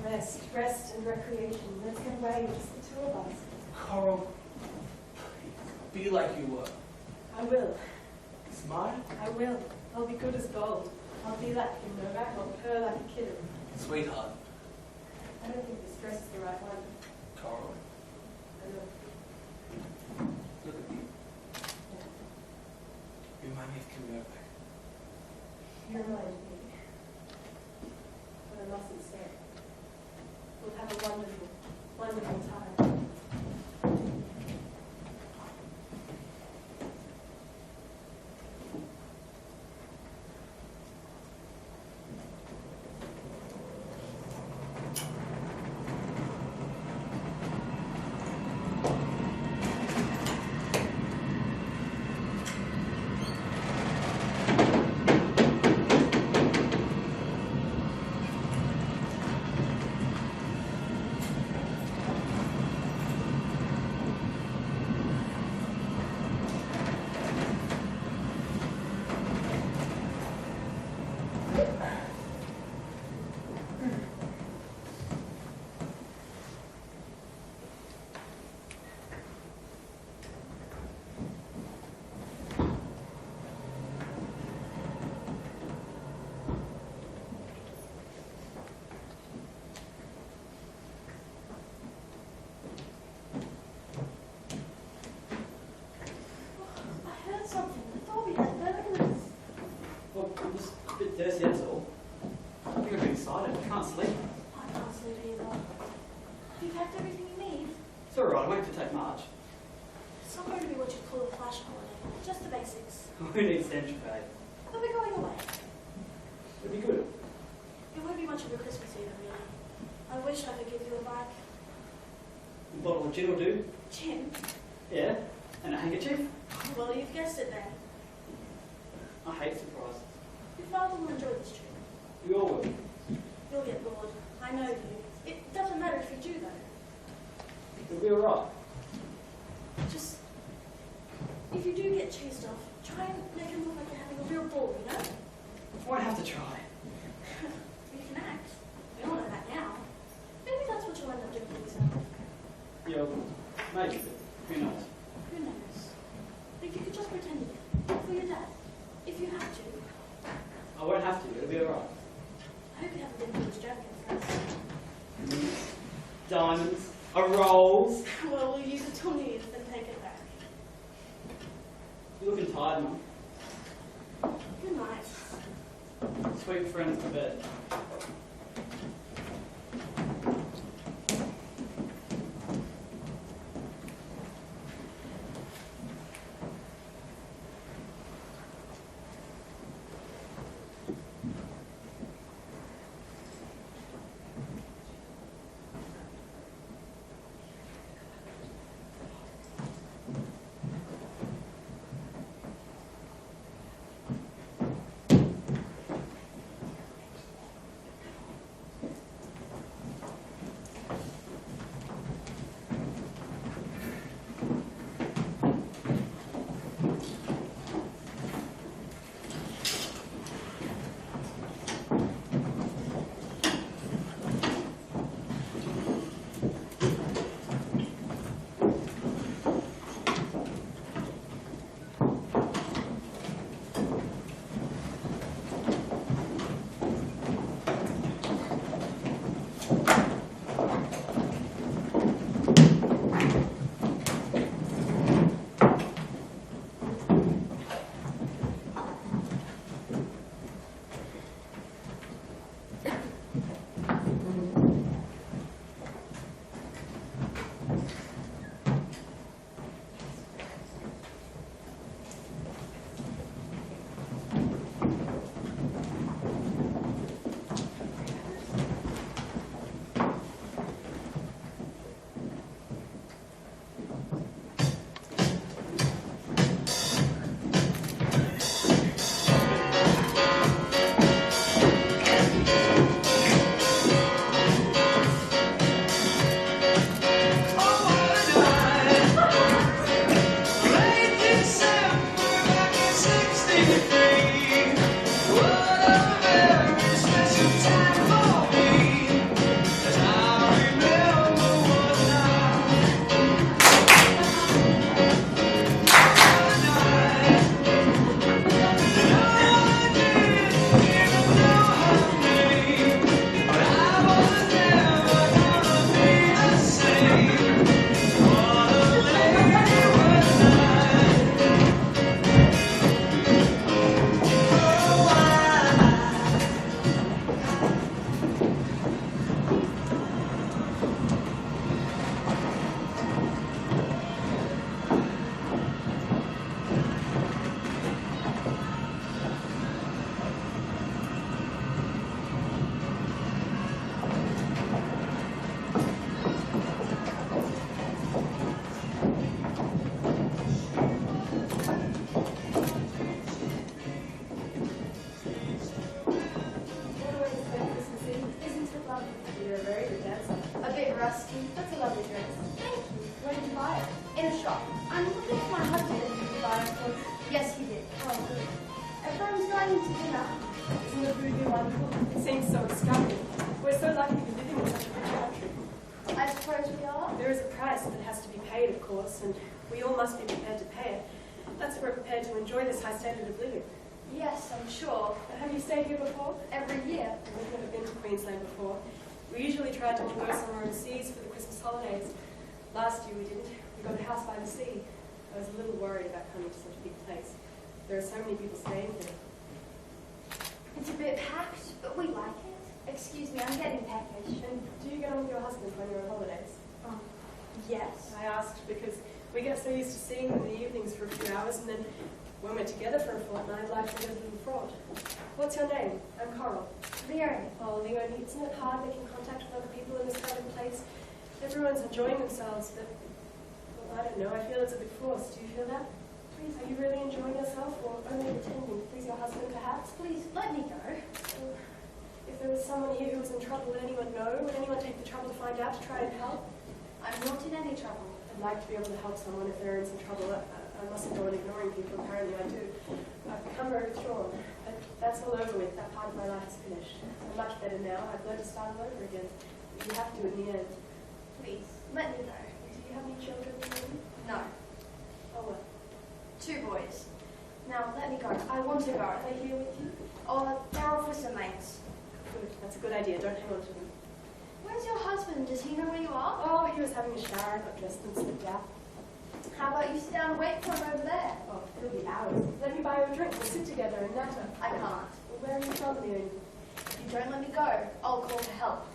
rest and recreation. Let's get away, just the two of us. Coral, please, be like you were. I will. Smile. I will. I'll be good as gold. I'll be like Kim Novak. I'll purr like a kitten. Sweetheart. I don't think this dress is the right one. Coral, I know. look at me. You remind me of Kim Novak. You remind me. But I mustn't stay. We'll have a wonderful, wonderful time. the basics. We need Centrifade. But we're going away. It'd be good. It won't be much of a Christmas either, really. I wish I could give you a bike. A bottle of gin will do. Jim, Yeah. And a handkerchief. well, you've guessed it then. I hate surprises. Your father will enjoy this trip. We all will. You'll get bored. I know you. It doesn't matter if you do, though. It'll be alright. Just, if you do get chased off, try and make it look like you're having a real ball, you know? I won't have to try. You can act. We all know that now. Maybe that's what you'll end up doing for yourself. Yeah, maybe, but who knows? Who knows? If you could just pretend it. For your dad. If you have to. I won't have to, it'll be alright. I hope you haven't been through this jacket first. Diamonds, a rose. Well, we'll use it till New Year's, then take it back. You're looking tired, Mum. Good night. Sweet friends to bed. It seems so extravagant. We're so lucky to be living in such a rich country. I suppose we are. There is a price that has to be paid, of course, and we all must be prepared to pay it. That's if we're prepared to enjoy this high standard of living. Yes, I'm sure. Have you stayed here before? Every year. We've never been to Queensland before. We usually try to go somewhere overseas for the Christmas holidays. Last year we didn't. We got a house by the sea. I was a little worried about coming to such a big place. There are so many people staying here. It's a bit packed, but we like it. Excuse me, I'm getting peckish. And do you get on with your husband when you're on holidays? Yes. I asked because we get so used to seeing them in the evenings for a few hours, and then When we're together for a fortnight, life will get a little fraught. What's your name? I'm Coral. Leonie. Oh, Leonie, isn't it hard making contact with other people in this kind of place? Everyone's enjoying themselves, but, well, I don't know, I feel it's a bit forced. Do you feel that? Please, are you really enjoying yourself, or only pretending? Please, your husband, perhaps? Please, let me go. If there was someone here who was in trouble, would anyone know? Would anyone take the trouble to find out, to try and help? I'm not in any trouble. I'd like to be able to help someone if they're in some trouble. I mustn't go on ignoring people, apparently I do. I've become very withdrawn, but that's all over with. That part of my life is finished. I'm much better now. I've learned to start all over again. You have to in the end. Please, let me go. Do you have any children? No. Oh, well. 2 boys. Now, let me go. I want to go. Are they here with you? Oh, they're off with some mates. Good. That's a good idea. Don't hang on to them. Where's your husband? Does he know where you are? Oh, he was having a shower. I got dressed and slipped out. How about you sit down and wait for him over there? Oh, it'll be hours. Let me buy you a drink. We'll sit together and natter. I can't. Well, where are you from, Leonie? If you don't let me go, I'll call for help.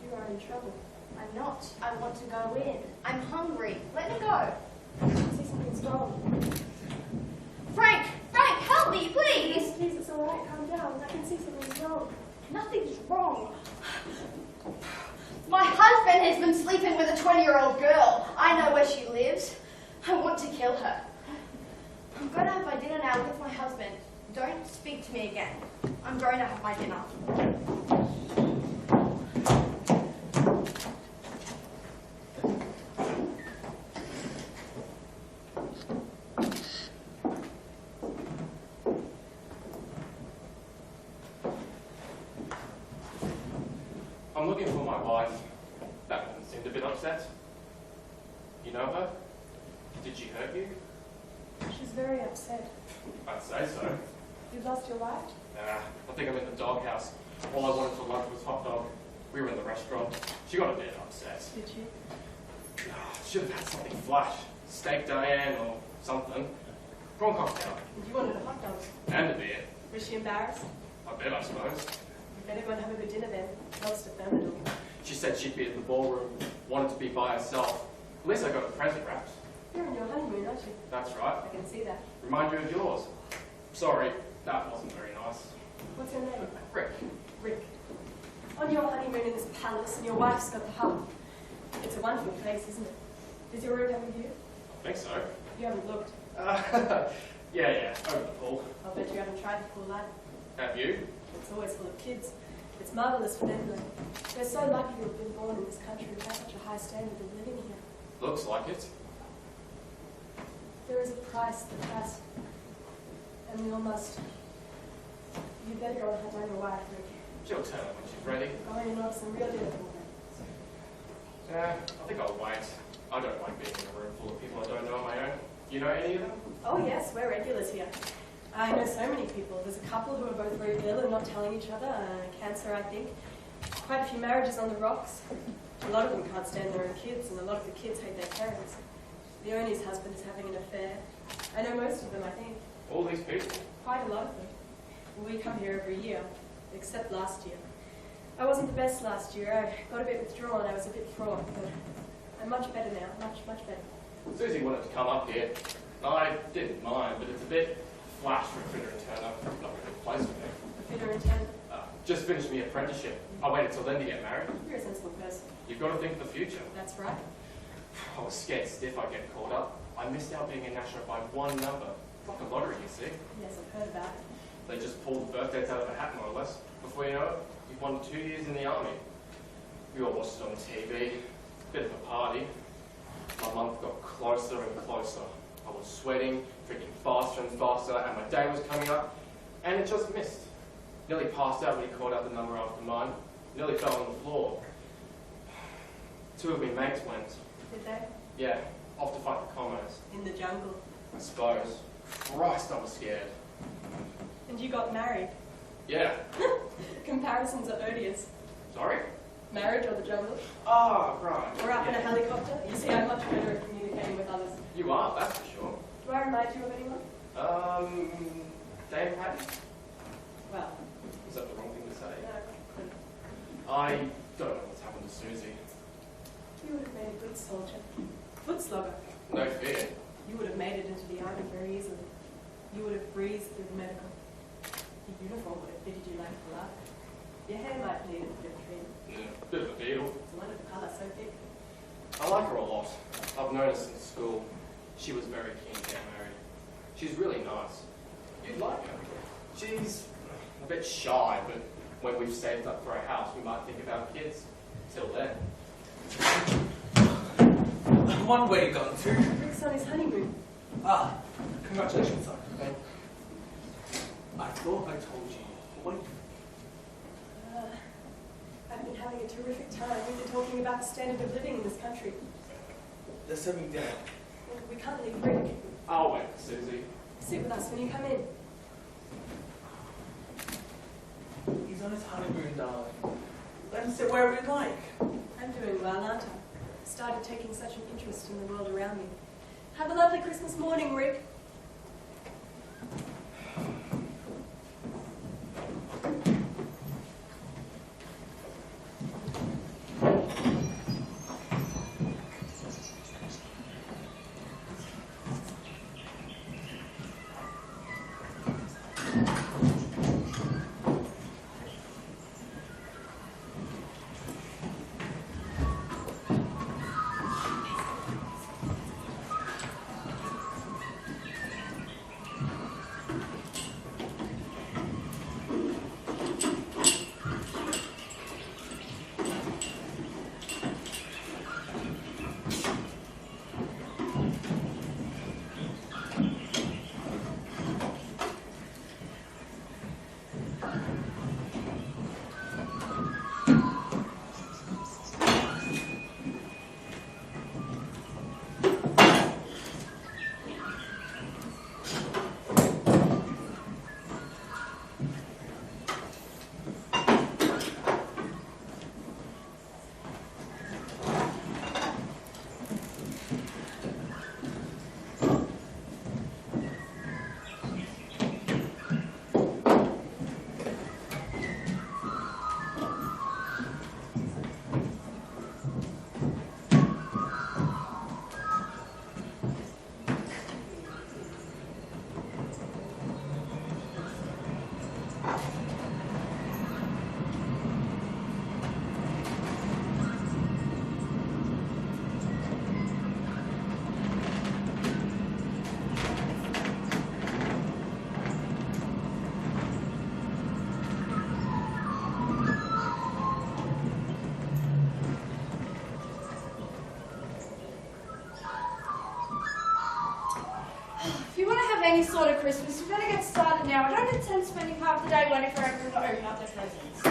You are in trouble. I'm not. I want to go in. I'm hungry. Let me go. I see something's wrong. Frank! Frank, help me, please! Please, it's all right. Calm down. I can see something's wrong. Nothing's wrong. My husband has been sleeping with a 20-year-old girl. I know where she lives. I want to kill her. I'm going to have my dinner now with my husband. Don't speak to me again. I'm going to have my dinner. I'm looking for my wife. That woman seemed a bit upset. You know her? Did she hurt you? She's very upset. I'd say so. You've lost your wife? Nah, I think I'm in the doghouse. All I wanted for lunch was hot dog. We were in the restaurant. She got a bit upset. Did she? Should have had something flash. Steak Diane or something. Prawn cocktail. You wanted a hot dog. And a beer. Was she embarrassed? A bit, I suppose. You better go and have a good dinner then. Most of them. She said she'd be in the ballroom, wanted to be by herself. At least I got a present wrapped. You're on your honeymoon, aren't you? That's right. I can see that. Remind you of yours. Sorry, that wasn't very nice. What's your name? Rick. Rick. On your honeymoon in this palace, and your wife's got the hub. It's a wonderful place, isn't it? Is your room over here? I think so. You haven't looked. Yeah, over the pool. I'll bet you haven't tried the pool either. Have you? It's always full of kids. It's marvellous for them, though. They're so lucky to have been born in this country and have such a high standard of living here. Looks like it. There is a price, the price. And we all must. You'd better go and hunt down your wife, Rick. She'll tell her when she's ready. Going in on some real difficult. I think I'll wait. I don't like being in a room full of people I don't know on my own. You know any of them? Oh yes, we're regulars here. I know so many people. There's a couple who are both very ill and not telling each other. Cancer, I think. Quite a few marriages on the rocks. A lot of them can't stand their own kids, and a lot of the kids hate their parents. Leonie's husband is having an affair. I know most of them, I think. All these people? Quite a lot of them. We come here every year, except last year. I wasn't the best last year. I got a bit withdrawn. I was a bit fraught, but I'm much better now. Much, much better. Susie wanted to come up here. I didn't mind, but it's a bit flash for a fitter and turner. Not really the place for me. A fitter and turner? Just finished my apprenticeship. I waited till then to get married. You're a sensible person. You've got to think of the future. That's right. I was scared stiff I'd get caught up. I missed out being a national by one number. It's like a lottery, you see. Yes, I've heard about it. They just pulled the birth dates out of a hat, more or less. Before you know it, you've won 2 years in the army. We all watched it on TV. Bit of a party. My month got closer and closer. I was sweating, drinking faster and faster, and my day was coming up, and it just missed. Nearly passed out when he called out the number after mine. Nearly fell on the floor. 2 of my mates went. Did they? Yeah, off to fight the commerce. In the jungle. I suppose. Christ, I was scared. And you got married. Yeah. Comparisons are odious. Sorry? Marriage or the jungle? Ah, right. Or up in a Yeah. helicopter? You see, I'm much better at communicating with others. You are, that's for sure. Do I remind you of anyone? Dame Patty? Well, Is that the wrong thing to say? no. I don't know what's happened to Susie. You would have made a good soldier. Foot slugger. No fear. You would have made it into the army. very easily. You would have breezed through the medical. The uniform would have fitted you like a glove. Your hair might need a bit of trim. Yeah, bit of a beetle. It's a wonderful colour, so thick. I like her a lot. I've known her since school. She was very keen to get married. She's really nice. You'd like her. She's a bit shy, but when we've saved up for a house, we might think about kids. Till then. One way to go to. Rick's on his honeymoon. Ah, congratulations, son. Thank you. I thought I told you. What? I've been having a terrific time. We've been talking about the standard of living in this country. They're serving dinner. We can't leave Rick. I'll wait, Susie. Sit with us when you come in. He's on his honeymoon, darling. Let him sit wherever he'd like. I'm doing well, aren't I? Started taking such an interest in the world around me. Have a lovely Christmas morning, Rick. Any sort of Christmas, you better get started now. I don't intend spending half the day waiting for everyone to open up their presents.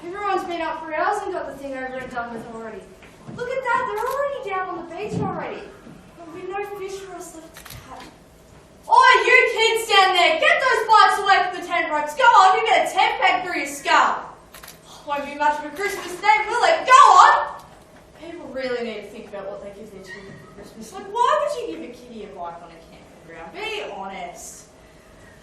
Everyone's been up for hours and got the thing over and done with already. Look at that, they're already down on the beach already. There'll be no fish for us left to catch. Oi, you kids down there, get those bikes away from the tent ropes. Go on, you get a tent peg through your skull. Won't be much of a Christmas day, will it? Go on! People really need to think about what they give their children for Christmas. Like, why would you give a kiddie a bike on a campground? Be honest.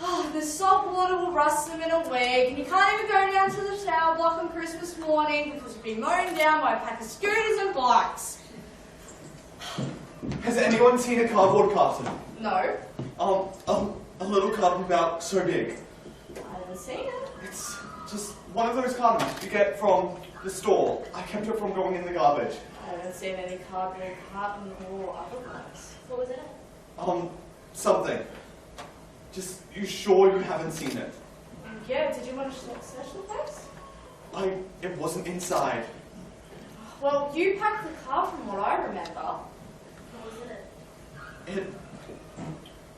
Oh, the salt water will rust them in a week, and you can't even go down to the shower block on Christmas morning because you'll be mown down by a pack of scooters and bikes. Has anyone seen a cardboard carton? No, A little carton about so big. I haven't seen it. It's just one of those cartons you get from the store. I kept it from going in the garbage. I haven't seen any cardboard carton or otherwise. What was it? Something. Just, you sure you haven't seen it? Yeah, did you want to search the place? It wasn't inside. Well, you packed the car from what I remember. What was it?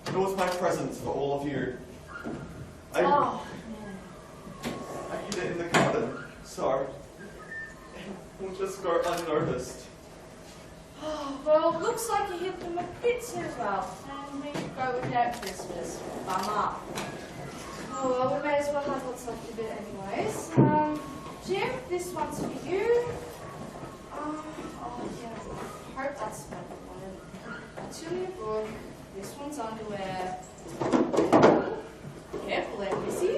It was my presents for all of you. I hid it in the garden. Sorry. It will just go unnoticed. Oh, well, looks like you hit them a bit too well. And we go without Christmas. Bummer. Oh, well, we may as well have what's left of it anyways. Jim, this one's for you. Yeah, I hope that's what you wanted. To your book. This one's underwear. Careful there, Missy.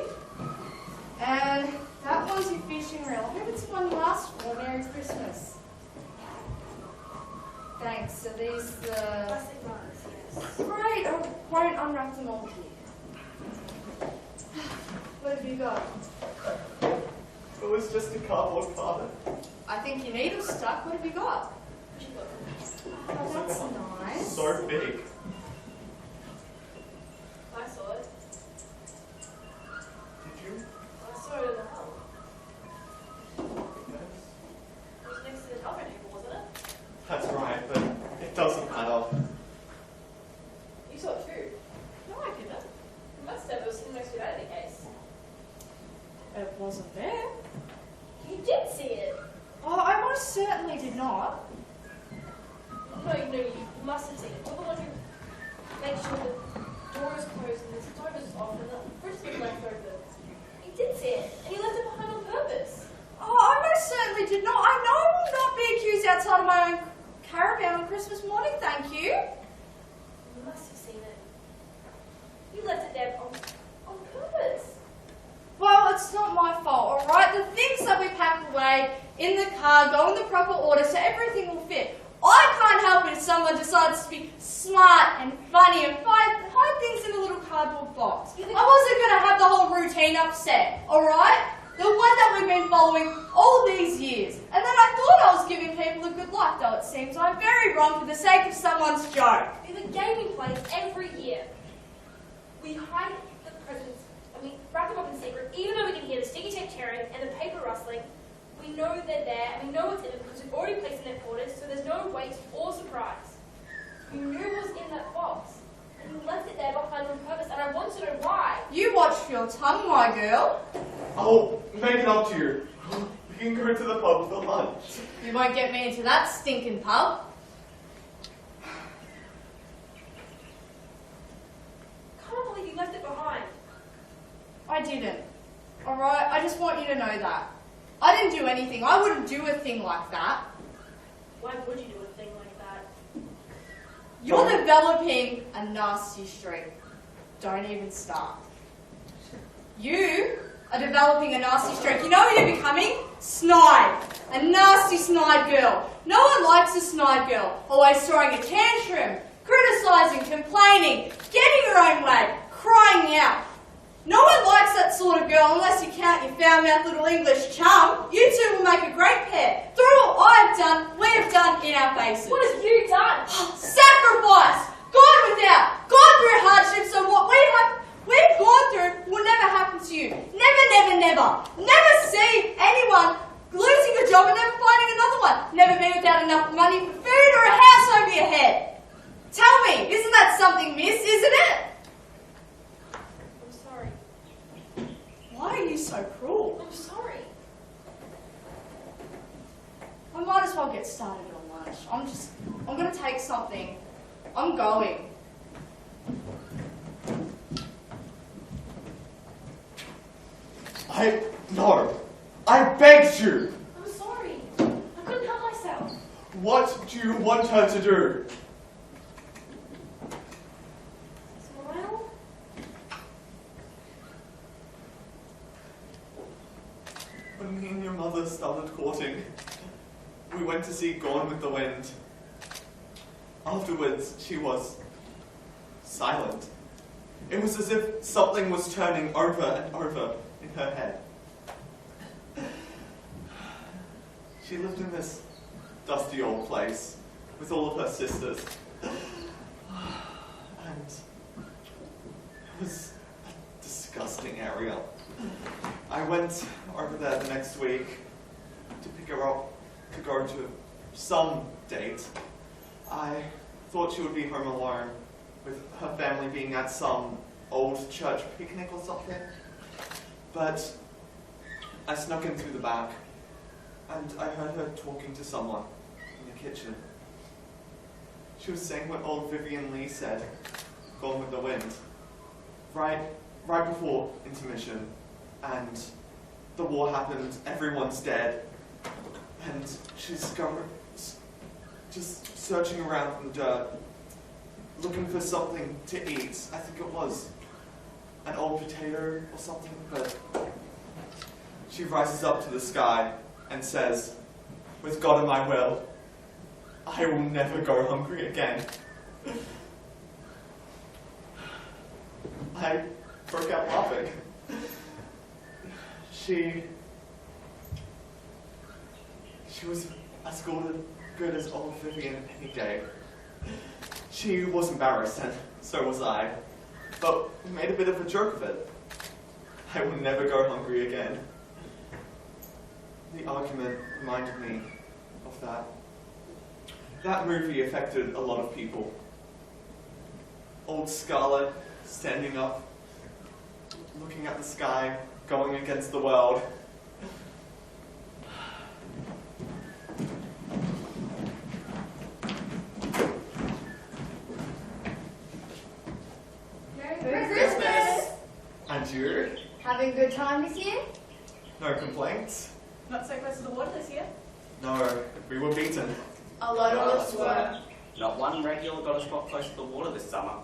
And that one's your fishing reel. I hope it's the one you asked for. Merry Christmas. Thanks. So these Plastic runners, yes. Great. won't unwrap them all here. What have you got? It was just a cardboard carton. I think you need them stuck. What have you got? Oh, that's nice. So big. I saw it. Did you? I saw it in the hall. Yes. It was next to the telephone table, wasn't it? That's right, but it doesn't matter. You saw it too. No, I didn't. You must have. It was sitting next to that in the case. It wasn't there. You did see it. Oh, I most certainly did not. No, you must have seen it. You're the one who makes sure the door is closed and the stove is off and the fridge is left open. You did see it, and you left it behind on purpose. Oh, I most certainly did not. I know I will not be accused outside of my own caravan on Christmas morning, thank you. You must have seen it. You left it there on purpose. Well, it's not my fault, alright? The things that we pack away in the car go in the proper order so everything will fit. I can't help it if someone decides to be smart and funny and hide things in a little cardboard box. I wasn't going to have the whole routine upset, alright? The one that we've been following all these years. And then I thought I was giving people a good life, though it seems I'm very wrong for the sake of someone's joke. There's a game we play every year. We hide the presents, and we wrap them up in secret, even though we can hear the sticky tape tearing and the paper rustling. We know they're there, and we know what's in them because we've already placed in their quarters, so there's no waste or surprise. You knew what was in that box, and you left it there behind on purpose, and I want to know why. You watch your tongue, my girl. I'll make it up to you. We can go to the pub for lunch. You won't get me into that stinking pub. I can't believe you left it behind. I didn't. Alright? I just want you to know that. I didn't do anything. I wouldn't do a thing like that. Why would you do a thing like that? You're developing a nasty streak. Don't even start. You are developing a nasty streak. You know who you're becoming? Snide. A nasty snide girl. No one likes a snide girl. Always throwing a tantrum, criticising, complaining, getting her own way, crying out. No one likes that sort of girl unless you count your foul-mouthed little English chum. You two will make a great pair. Through what I've done, we've done in our faces. What have you done? Sacrifice! Gone without! Gone through hardships, and what we've gone through will never happen to you. Never, never, never. Never see anyone losing a job and never finding another one. Never be without enough money for food or a house over your head. Tell me, isn't that something, miss, isn't it? I'm sorry. Why are you so cruel? I'm sorry. I might as well get started on lunch. I'm gonna take something. I'm going. No. I begged you. I'm sorry. I couldn't help myself. What do you want her to do? Smile? When me and your mother started courting, we went to see Gone with the Wind. Afterwards, she was silent. It was as if something was turning over and over in her head. She lived in this dusty old place with all of her sisters. And it was a disgusting area. I went over there the next week to pick her up to go to some date. I thought she would be home alone, with her family being at some old church picnic or something. But I snuck in through the back, and I heard her talking to someone in the kitchen. She was saying what old Vivian Lee said, Gone with the Wind, right before intermission, and the war happened, everyone's dead, and she's just searching around in the dirt, looking for something to eat. I think it was an old potato or something, but she rises up to the sky and says, "With God in my will, I will never go hungry again." I broke out laughing. She was as good as old Vivian any day. She was embarrassed, and so was I. But we made a bit of a joke of it. I would never go hungry again. The argument reminded me of that. That movie affected a lot of people. Old Scarlett standing up, looking at the sky, going against the world. Merry Christmas! And you? Having a good time this year? No complaints? Not so close to the water this year. No, we were beaten. A lot of us were. Not one regular got a spot close to the water this summer.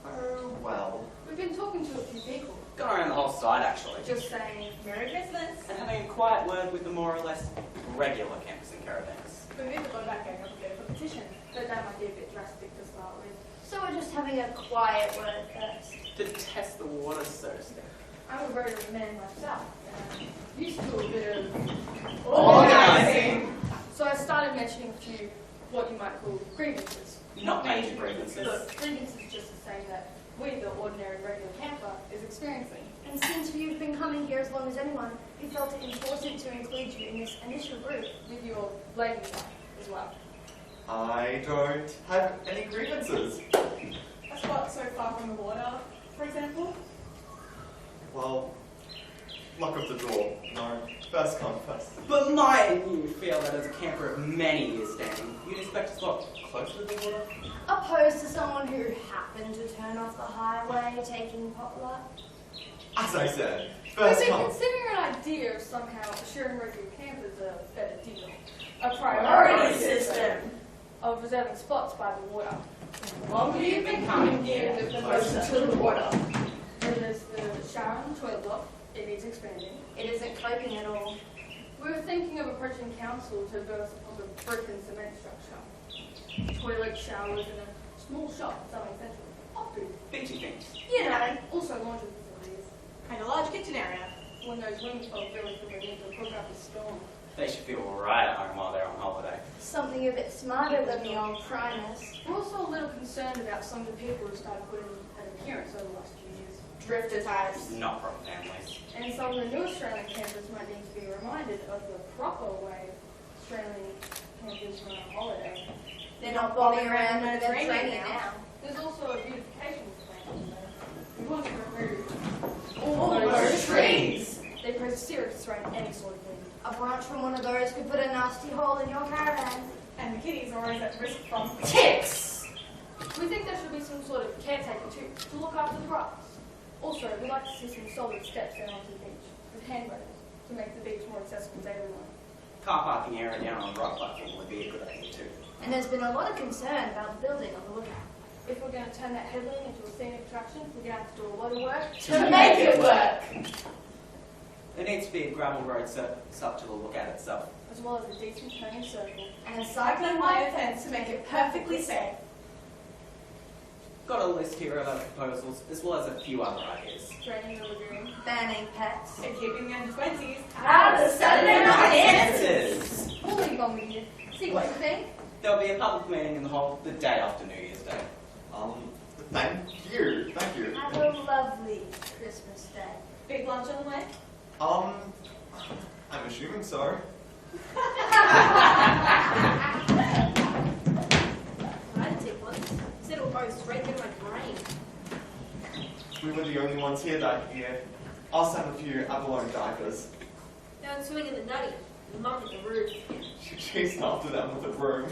Oh, well. We've been talking to a few people, Gone around the whole side, actually. just saying Merry Christmas. And having a quiet word with the more or less regular campus and caravans. We need to go back and get a competition. But that might be a bit drastic to start with. So we're just having a quiet word first. To test the waters, so to speak. I'm a rotary man myself, and I'm used to a bit of Organising. So I started mentioning a few, what you might call grievances. Not major grievances. Look, grievances is just to say that we, the ordinary regular camper, is experiencing. And since you've been coming here as long as anyone, we felt it important to include you in this initial group. With your lady life as well. I don't have any grievances. A spot so far from the water, for example. Well, luck of the draw. No, first come first. But might you feel that as a camper of many years standing, you'd expect a spot closer to the water? Opposed to someone who happened to turn off the highway taking potluck. As I said, We've first been come. considering an idea of somehow assuring regular campers a better deal. A Priority priority system. system of reserving spots by the water. The longer you've been coming here, the closer to the water. Then there's the shower and toilet block. It needs expanding. It isn't coping at all. We were thinking of approaching council to build a brick and cement structure. Toilet, showers, and a small shop selling central hot food. Beachy things. You know, also laundry facilities. And a large kitchen area. When those women folk really feel they need to hook up a storm. They should feel right at home while they're on holiday. Something a bit smarter than the old primus. We're also a little concerned about some of the people who started putting an appearance over the last few years. Drifter types. Not from families. And some of the new Australian campers might need to be reminded of the proper way Australian campers run a holiday. They're not bobbing around in the Mediterranean now. There's also a beautification plan there. We want to remove All those trees. They pose a serious threat to any sort of wind. A branch from one of those could put a nasty hole in your caravan. And the kitties are always at risk from Ticks! We think there should be some sort of caretaker too, to look after the rocks. Also, we'd like to see some solid steps down onto the beach, with handrails, to make the beach more accessible to everyone. Car parking area down on the rock platform would be a good idea too. And there's been a lot of concern about the building on the lookout. If we're going to turn that headland into a scenic attraction, we're going to have to do a lot of work To make it work! There needs to be a gravel road set up to the lookout itself. as well as a decent turning circle. and a cycling wire fence to make it perfectly safe. Got a list here of other proposals, as well as a few other ideas. Draining the lagoon. Banning pets. And keeping the under-20s Out of the Saturday night Answers! We'll leave on with you. See what you think. There'll be a public meeting in the hall the day after New Year's Day. Thank you. Have a lovely Christmas day. Big lunch on the way? I'm assuming so. I'd take one. Said it'll go straight through my brain. We were the only ones here that year. I'll send a few abalone divers. Down swinging the nutty. Mum at the roof. She chased after them with a broom.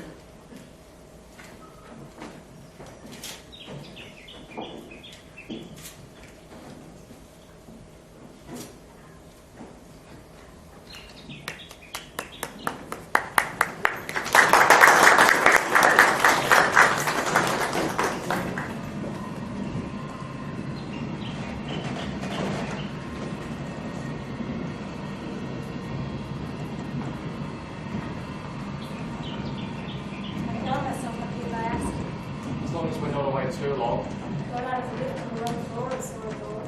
Got out of the lift on the wrong floor and saw a door.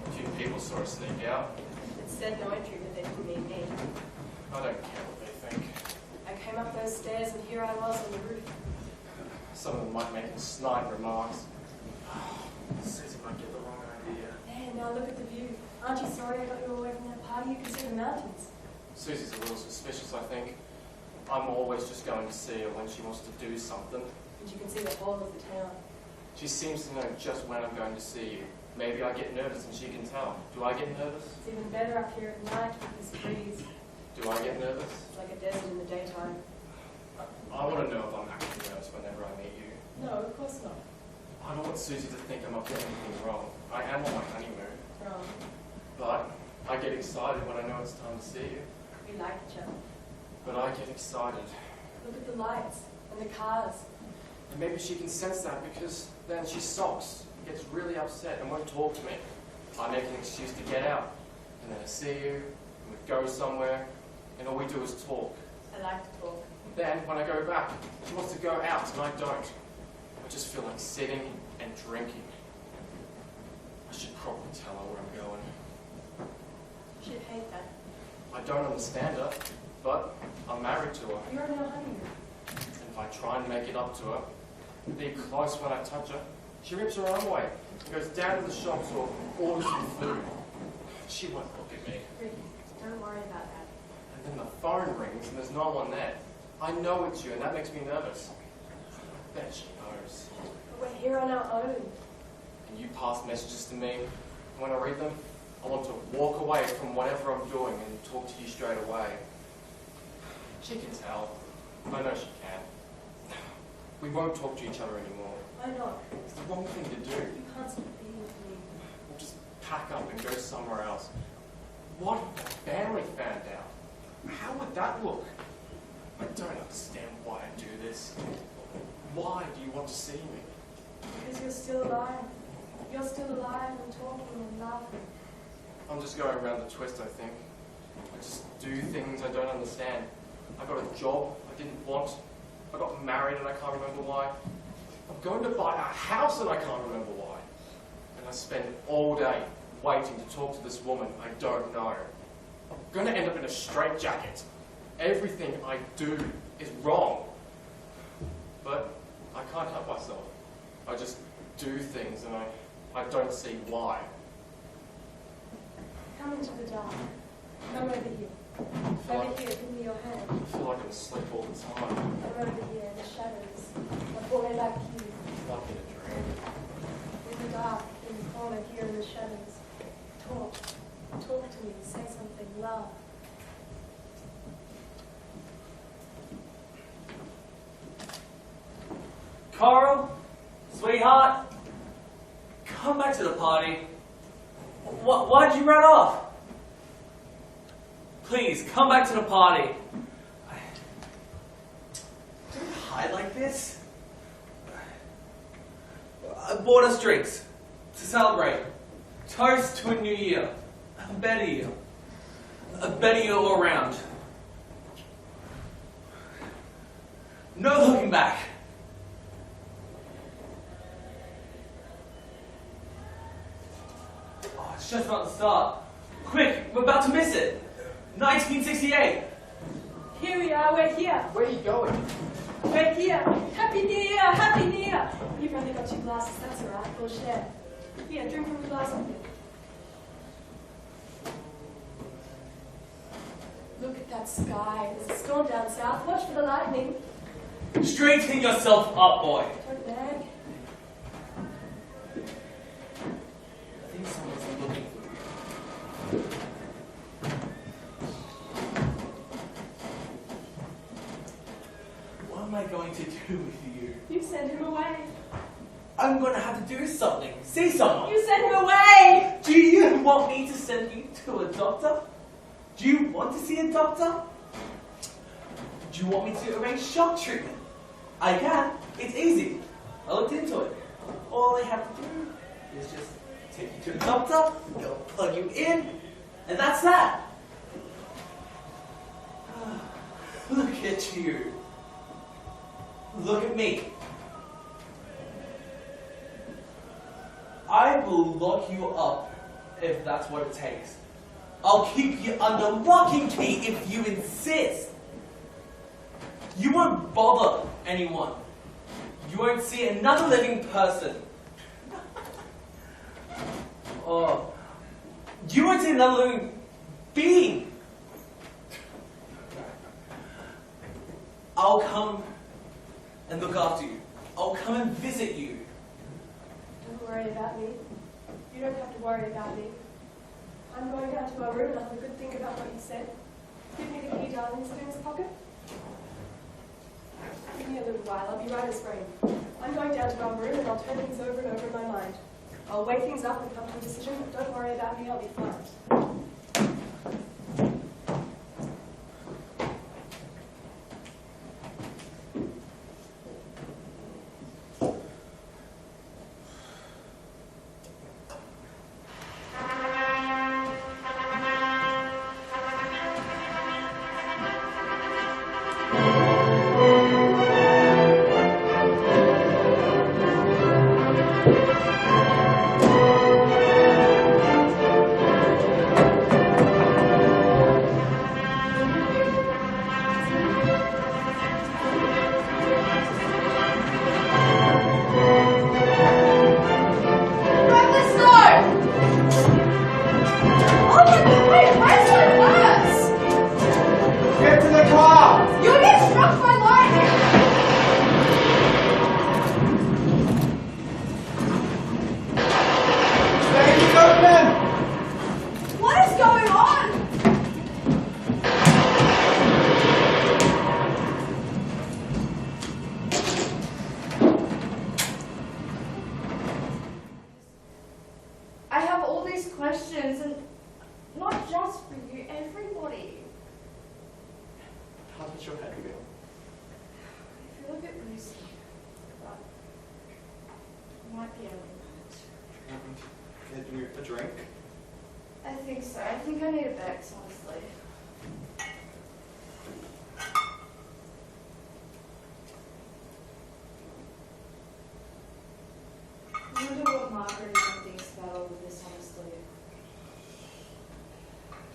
A few people saw us sneak out. It said no entry, but they didn't mean me. I don't care what they think. I came up those stairs and here I was on the roof. Some of them might make snide remarks. Susie might get the wrong idea. There, now look at the view. Aren't you sorry I got you away from that party? You can see the mountains. Susie's a little suspicious, I think. I'm always just going to see her when she wants to do something. And you can see the whole of the town. She seems to know just when I'm going to see you. Maybe I get nervous and she can tell. Do I get nervous? It's even better up here at night with this breeze. Do I get nervous? It's like a desert in the daytime. I want to know if I'm actually nervous whenever I meet you. No, of course not. I don't want Susie to think I'm up to anything wrong. I am on my honeymoon. Wrong. But I get excited when I know it's time to see you. We like each other. But I get excited. Look at the lights and the cars. And maybe she can sense that because then she sulks, gets really upset and won't talk to me. I make an excuse to get out. And then I see you, and we go somewhere, and all we do is talk. I like to talk. Then, when I go back, she wants to go out and I don't. I just feel like sitting and drinking. I should probably tell her where I'm going. She'd hate that. I don't understand her, but I'm married to her. You're on your honeymoon. And if I try and make it up to her, be close when I touch her, she rips her own way and goes down to the shops or orders some food. She won't look at me. Ricky, don't worry about that. And then the phone rings and there's no one there. I know it's you and that makes me nervous. I bet she knows. But we're here on our own. And you pass messages to me. And when I read them, I want to walk away from whatever I'm doing and talk to you straight away. She can tell. I know she can. We won't talk to each other anymore. Why not? It's the wrong thing to do. You can't stop being with me. We'll just pack up and go somewhere else. What if the family found out? How would that look? I don't understand why I do this. Why do you want to see me? Because you're still alive. You're still alive and talking and laughing. I'm just going around the twist, I think. I just do things I don't understand. I got a job I didn't want. I got married and I can't remember why. I'm going to buy a house and I can't remember why. And I spend all day waiting to talk to this woman I don't know. I'm going to end up in a straitjacket. Everything I do is wrong. But I can't help myself. I just do things and I don't see why. Come into the dark. Come over here. Over here, give me your hand. I feel like I'm asleep all the time. Come over here in the shadows. A boy like you. Like in a dream. In the dark, in the corner here in the shadows. Talk. Talk to me. Say something. Laugh. Carl, sweetheart, come back to the party. Why'd you run off? Please, come back to the party. Don't hide like this. I bought us drinks to celebrate. Toast to a new year. A better year. A better year all around. No looking back. Oh, it's just about to start. Quick, we're about to miss it. 1968. Here we are. We're here. Where are you going? We're here. Happy New Year. Happy New Year. You've only got 2 glasses. That's all right. We'll share. Here, drink from the glass up here. Look at that sky. There's a storm down south. Watch for the lightning. Straighten yourself up, boy. Don't nag. I think someone's looking for you. What am I going to do with you? You send him away. I'm going to have to do something. See someone. You send him away. Do you want me to send you to a doctor? Do you want to see a doctor? Do you want me to arrange shock treatment? I can. It's easy. I looked into it. All I have to do is just take you to the doctor, they'll plug you in, and that's that. Look at you. Look at me. I will lock you up if that's what it takes. I'll keep you under lock and key if you insist. You won't bother anyone. You won't see another living person. Oh, you won't see another living being. I'll come and look after you. I'll come and visit you. Don't worry about me. You don't have to worry about me. I'm going down to my room and I'll have a good think about what you said. Give me the key, darling. Is it in his pocket? Give me a little while. I'll be right as rain. I'm going down to my room and I'll turn things over and over in my mind. I'll weigh things up and come to a decision, but don't worry about me. I'll be fine.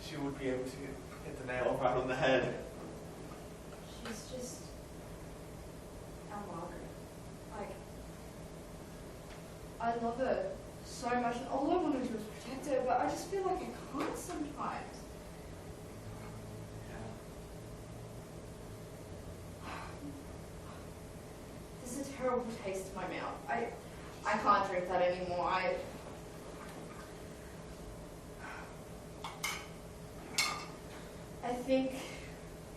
She would be able to hit the nail right on the head. She's just our Margaret. Like, I love her so much, and all I want to do is protect her, but I just feel like I can't sometimes. This is a terrible taste in my mouth. I can't drink that anymore. I think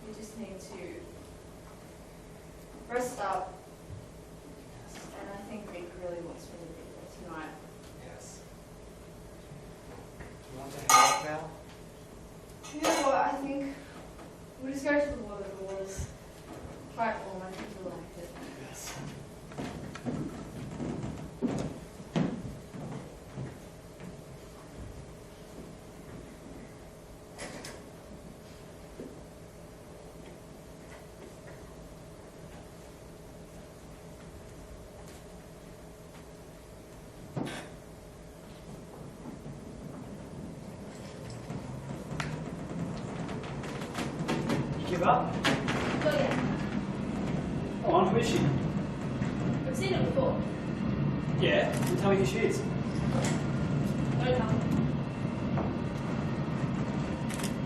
we just need to rest up, and I think Rick really wants me to be there tonight. Yes. Do you want to help now? You know what, I think we'll just go to the water. The water's quite warm. I think you'll like it. Yes. Give up? Oh, yeah. Go on, who is she? I've seen it before. Yeah, well, tell me who she is. Don't tell me.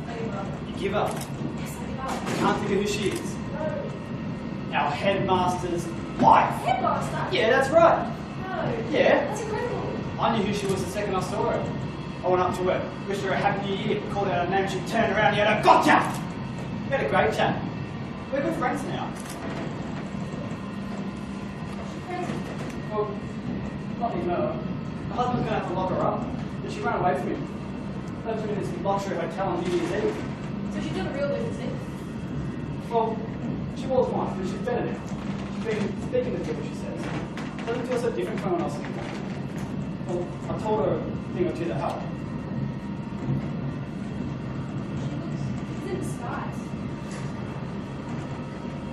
I give up. You give up. Yes, I give up. You can't think of who she is. No. Our headmaster's wife. Headmaster? Yeah, that's right. No. Yeah. That's incredible. I knew who she was the second I saw her. I went up to her, wished her a happy new year, called out her name, she turned around and yelled, "Gotcha!" We had a great chat. We're good friends now. Well, not anymore. My husband's going to have to lock her up, but she ran away from him. Left him in this luxury hotel on New Year's Eve. So she did a real business thing? Well, she was once, but she's better now. She's been speaking to people, she says. Doesn't feel so different from when I was thinking. Well, I told her a thing or two to help. She's in disguise.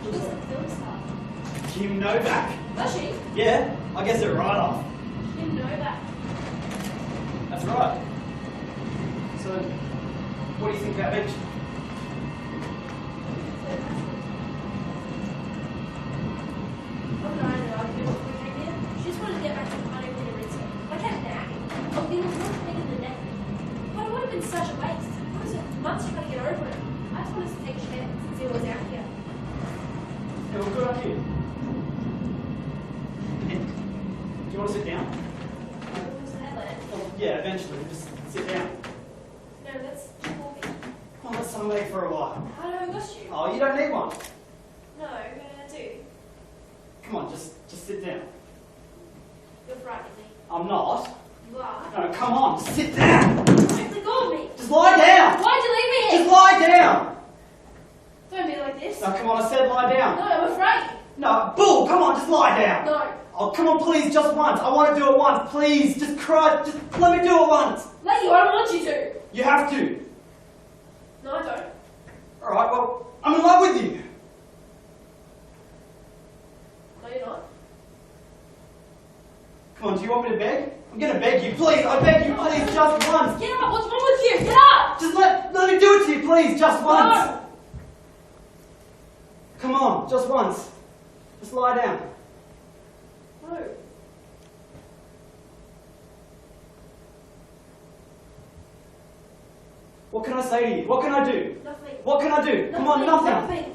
She looks like a film star. Kim Novak. Does she? Yeah, I guess it right off. Kim Novak. That's right. So, what do you think about bench? She just wanted to get back to the party with the research. I kept nagging. I've been more bigger than that. But it would have been such a waste. It was months trying to get over it. I just wanted to take a chance since he was out here. Yeah, well, good on you. Do you want to sit down? Who's the headland? Well, yeah, eventually. Just sit down. No, that's for me. Come on, let's sunbathe for a while. How do I ghost you? Oh, you don't need one. No, I do. Come on, just sit down. You're frightening me. I'm not. You are. No, come on, just sit down. Let go of me. Just lie down. Why'd you leave me here? Just lie down. Don't be like this. No, come on, I said lie down. No, I'm afraid. No, bull, come on, just lie down. No. Oh, come on, please, just once. I want to do it once. Please, just cry. Just let me do it once. Let you, I don't want you to. You have to. No, I don't. All right, well, I'm in love with you. No, you're not. Come on, do you want me to beg? I'm going to beg you, please. I beg you, please, just once. Get up, what's wrong with you? Get up! Just let me do it to you, please, just once. No. Come on, just once. Just lie down. No. What can I say to you? What can I do? Nothing. What can I do? Come on, nothing.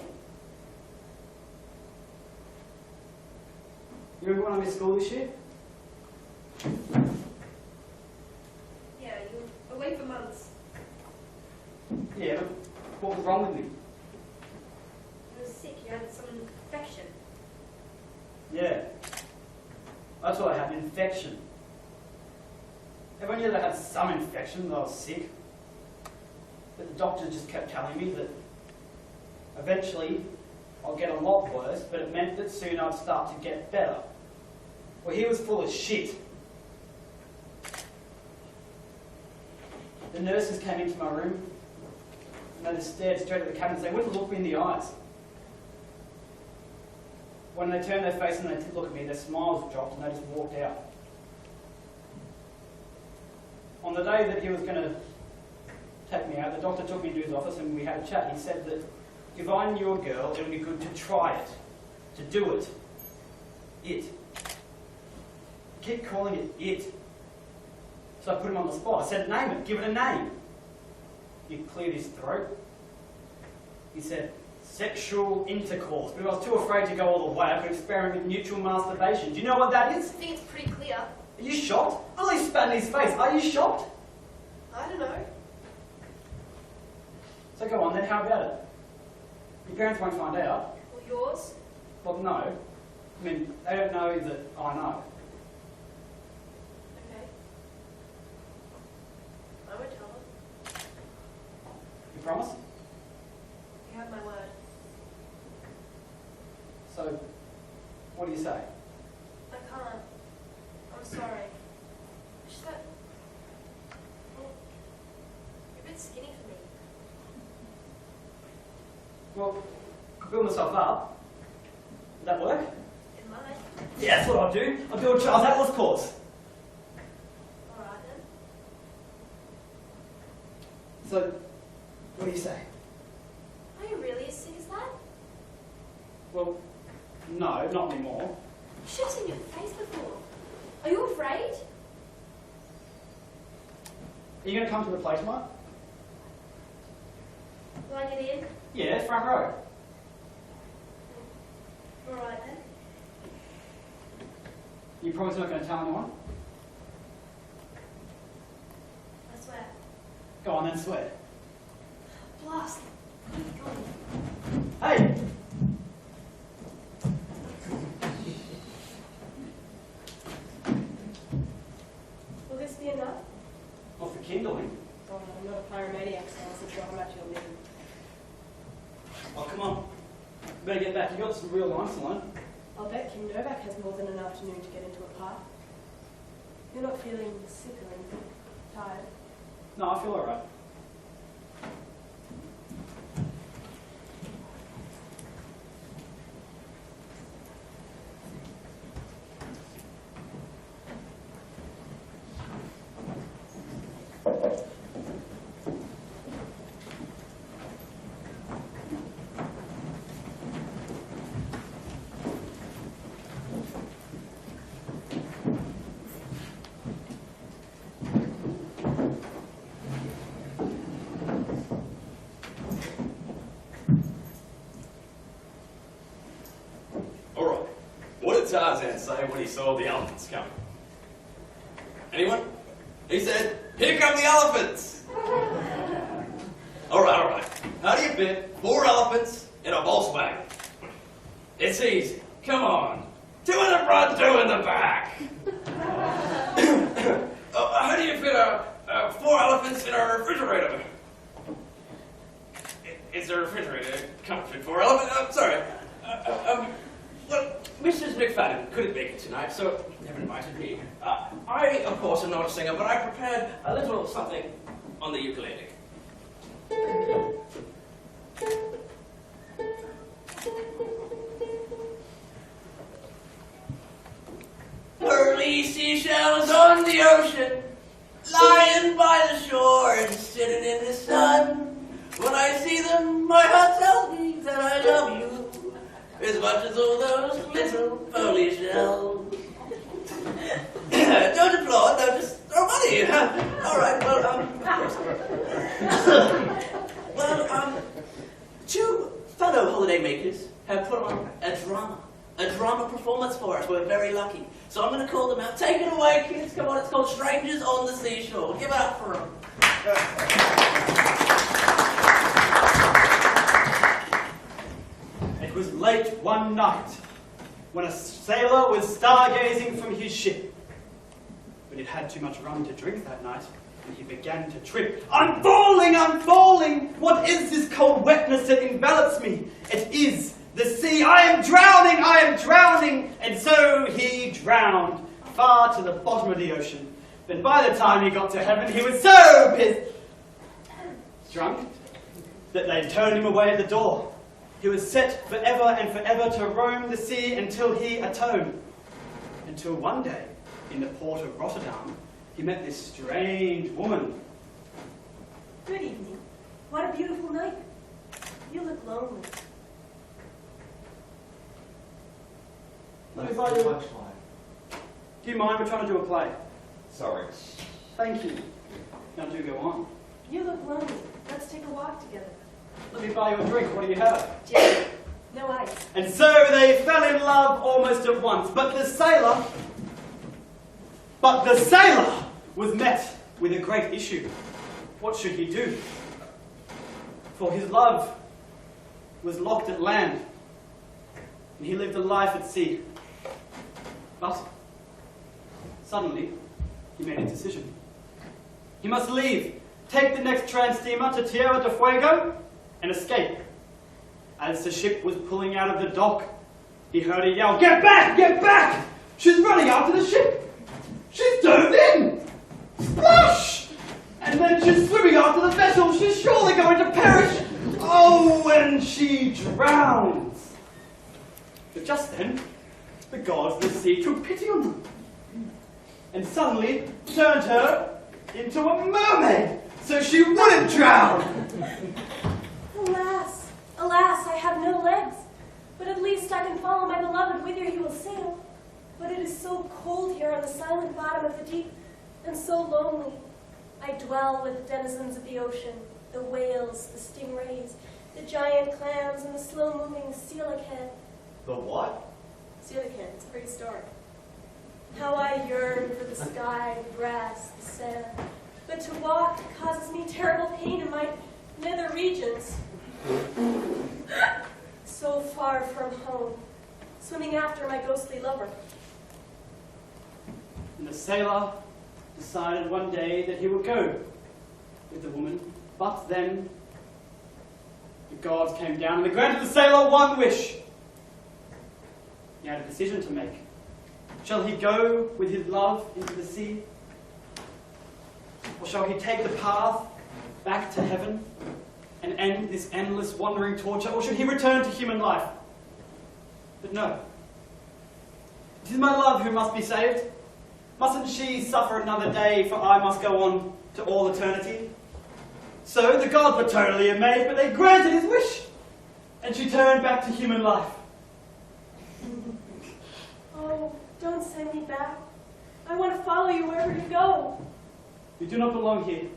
You remember when I missed school this year? Yeah, you were away for months. Yeah, but what was wrong with me? You were sick, you had some infection. Yeah. That's what I had, an infection. Everyone knew that I had some infection, that I was sick. But the doctor just kept telling me that eventually I'll get a lot worse, but it meant that soon I'd start to get better. Well, he was full of shit. The nurses came into my room and they just stared straight at the cabinet. They wouldn't look me in the eyes. When they turned their face and they did look at me, their smiles dropped and they just walked out. On the day that he was going to take me out, the doctor took me into his office and we had a chat. He said that if I knew a girl, it would be good to try it, to do it. It. Keep calling it it. So I put him on the spot. I said, name it, give it a name. He cleared his throat. He said, sexual intercourse. But if I was too afraid to go all the way, I could experiment with mutual masturbation. Do you know what that is? I think it's pretty clear. Are you shocked? I only spat in his face. Are you shocked? I don't know. So go on then, how about it? Your parents won't find out. Well, yours? Well, no. I mean, they don't know that I know. Okay. I won't tell them. You promise? You have my word. So, what do you say? I can't. I'm sorry. It's just that... Well, you're a bit skinny for me. Well, I'll build myself up. Would that work? It might. Yeah, that's what I'll do. I'll do a Charles Atlas course. Alright then. So, what do you say? Are you really as sick as that? Well, no, not anymore. You should have seen your face before. Are you afraid? Are you going to come to the play tomorrow? Will I get in? Yeah, front row. Alright then. You promise you're not going to tell anyone? I swear. Go on then, swear. Blast. Keep going. Hey! Will this be enough? Not for kindling. Oh, I'm not a pyromaniac, so I'll sit down at your living. Oh, come on. Better get back. You got some real lines to learn. I'll bet Kim Novak has more than an afternoon to get into a park. You're not feeling sick or anything? Tired? No, I feel alright. Tarzan say when he saw the elephants coming? Anyone? He said, "Here come the elephants!" All right. How do you fit 4 elephants in a Volkswagen? It's easy. Come on. 2 in the front, 2 in the back. How do you fit 4 elephants in a refrigerator? Is there a refrigerator? Can't fit 4 elephants. I'm sorry. Well, Mrs. McFadden couldn't make it tonight, so never invited me. I, of course, am not a singer, but I prepared a little something on the ukulele. Pearly seashells on the ocean, lying by the shore and sitting in the sun. When I see them, my heart tells me that I love you as much as all those little pearly shells. Don't applaud, no, just throw money. All right, well, 2 fellow holidaymakers have put on a drama performance for us. We're very lucky. So I'm going to call them out. Take it away, kids. Come on, it's called Strangers on the Seashore. Give it up for them. It was late one night when a sailor was stargazing from his ship. But he'd had too much rum to drink that night, and he began to trip. I'm falling! What is this cold wetness that envelops me? It is the sea. I am drowning! And so he drowned, far to the bottom of the ocean. But by the time he got to heaven, he was so pissed, drunk, that they turned him away at the door. He was set forever and forever to roam the sea until he atoned. Until one day, in the port of Rotterdam, he met this strange woman. Good evening. What a beautiful night. You look lonely. Let me buy you. Do you mind? We're trying to do a play. Sorry. Thank you. Now do go on. You look lonely. Let's take a walk together. Let me buy you a drink. What do you have? Gin. No ice. And so they fell in love almost at once. But the sailor was met with a great issue. What should he do? For his love was locked at land, and he lived a life at sea. But suddenly, he made a decision. He must leave, take the next trans steamer to Tierra del Fuego, and escape. As the ship was pulling out of the dock, he heard a yell, "Get back! Get back! She's running after the ship! She's dove in! Splash! And then she's swimming after the vessel! She's surely going to perish! Oh, and she drowns!" But just then, the gods of the sea took pity on them, and suddenly turned her into a mermaid, so she wouldn't drown! Alas, alas, I have no legs. But at least I can follow my beloved whither he will sail. But it is so cold here on the silent bottom of the deep, and so lonely. I dwell with the denizens of the ocean, the whales, the stingrays, the giant clams, and the slow-moving coelacanth. The what? Coelacanth, it's prehistoric. How I yearn for the sky, the grass, the sand. But to walk causes me terrible pain in my nether regions. So far from home, swimming after my ghostly lover. And the sailor decided one day that he would go with the woman, but then the gods came down and they granted the sailor one wish. He had a decision to make. Shall he go with his love into the sea? Or shall he take the path back to heaven and end this endless wandering torture? Or should he return to human life? But no. It is my love who must be saved. Mustn't she suffer another day, for I must go on to all eternity? So the gods were totally amazed, but they granted his wish, and she turned back to human life. Oh, don't send me back. I want to follow you wherever you go. You do not belong here.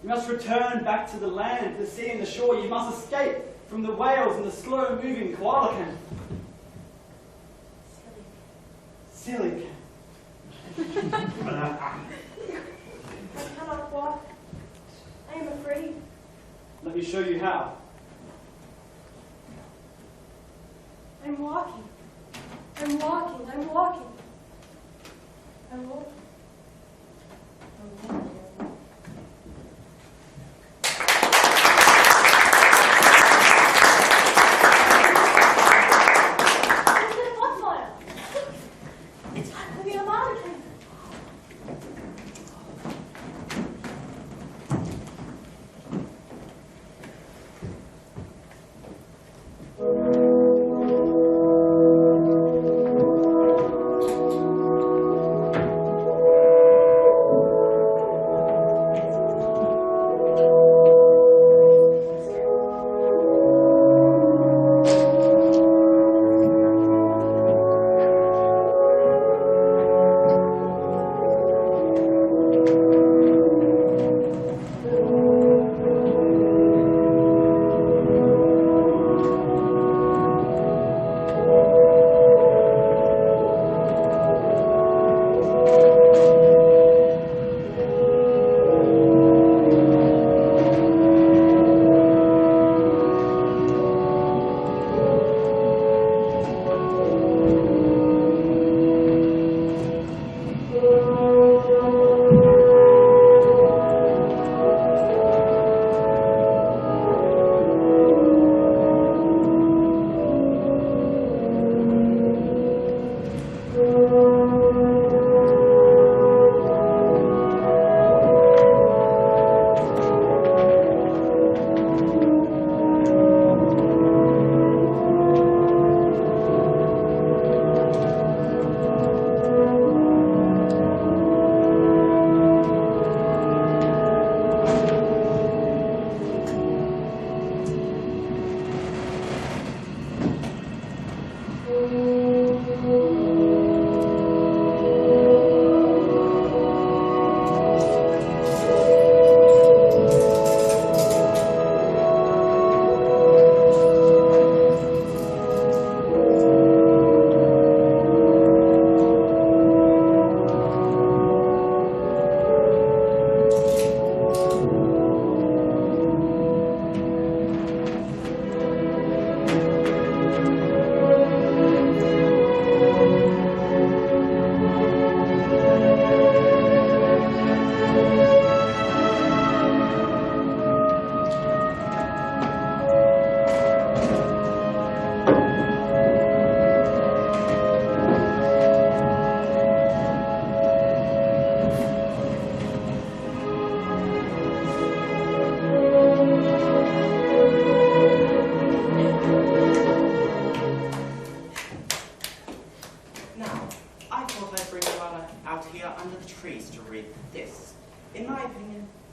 You must return back to the land, the sea and the shore. You must escape from the whales and the slow-moving coelacanth. Silly cat. I cannot walk. I am afraid. Let me show you how. I'm walking. I'm walking. I'm walking. I'm walking. I'm walking.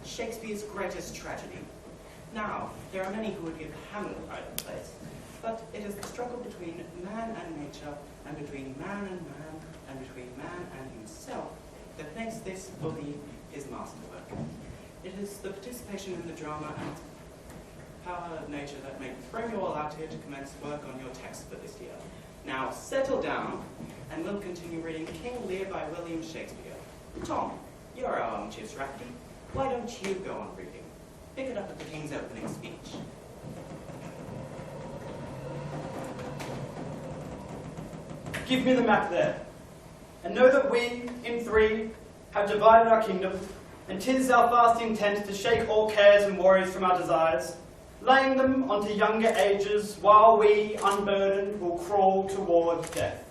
Shakespeare's greatest tragedy. Now, there are many who would give Hamlet pride and place, but it is the struggle between man and nature, and between man, and between man and himself, that makes this body his masterwork. It is the participation in the drama and power of nature that make throw you all out here to commence work on your text for this year. Now, settle down, and we'll continue reading King Lear by William Shakespeare. Tom, you're our armchair strategy. Why don't you go on reading? Pick it up at the King's opening speech. Give me the map there, and know that we, in three, have divided our kingdom, and 'tis our fast intent to shake all cares and worries from our desires, laying them onto younger ages, while we, unburdened, will crawl toward death.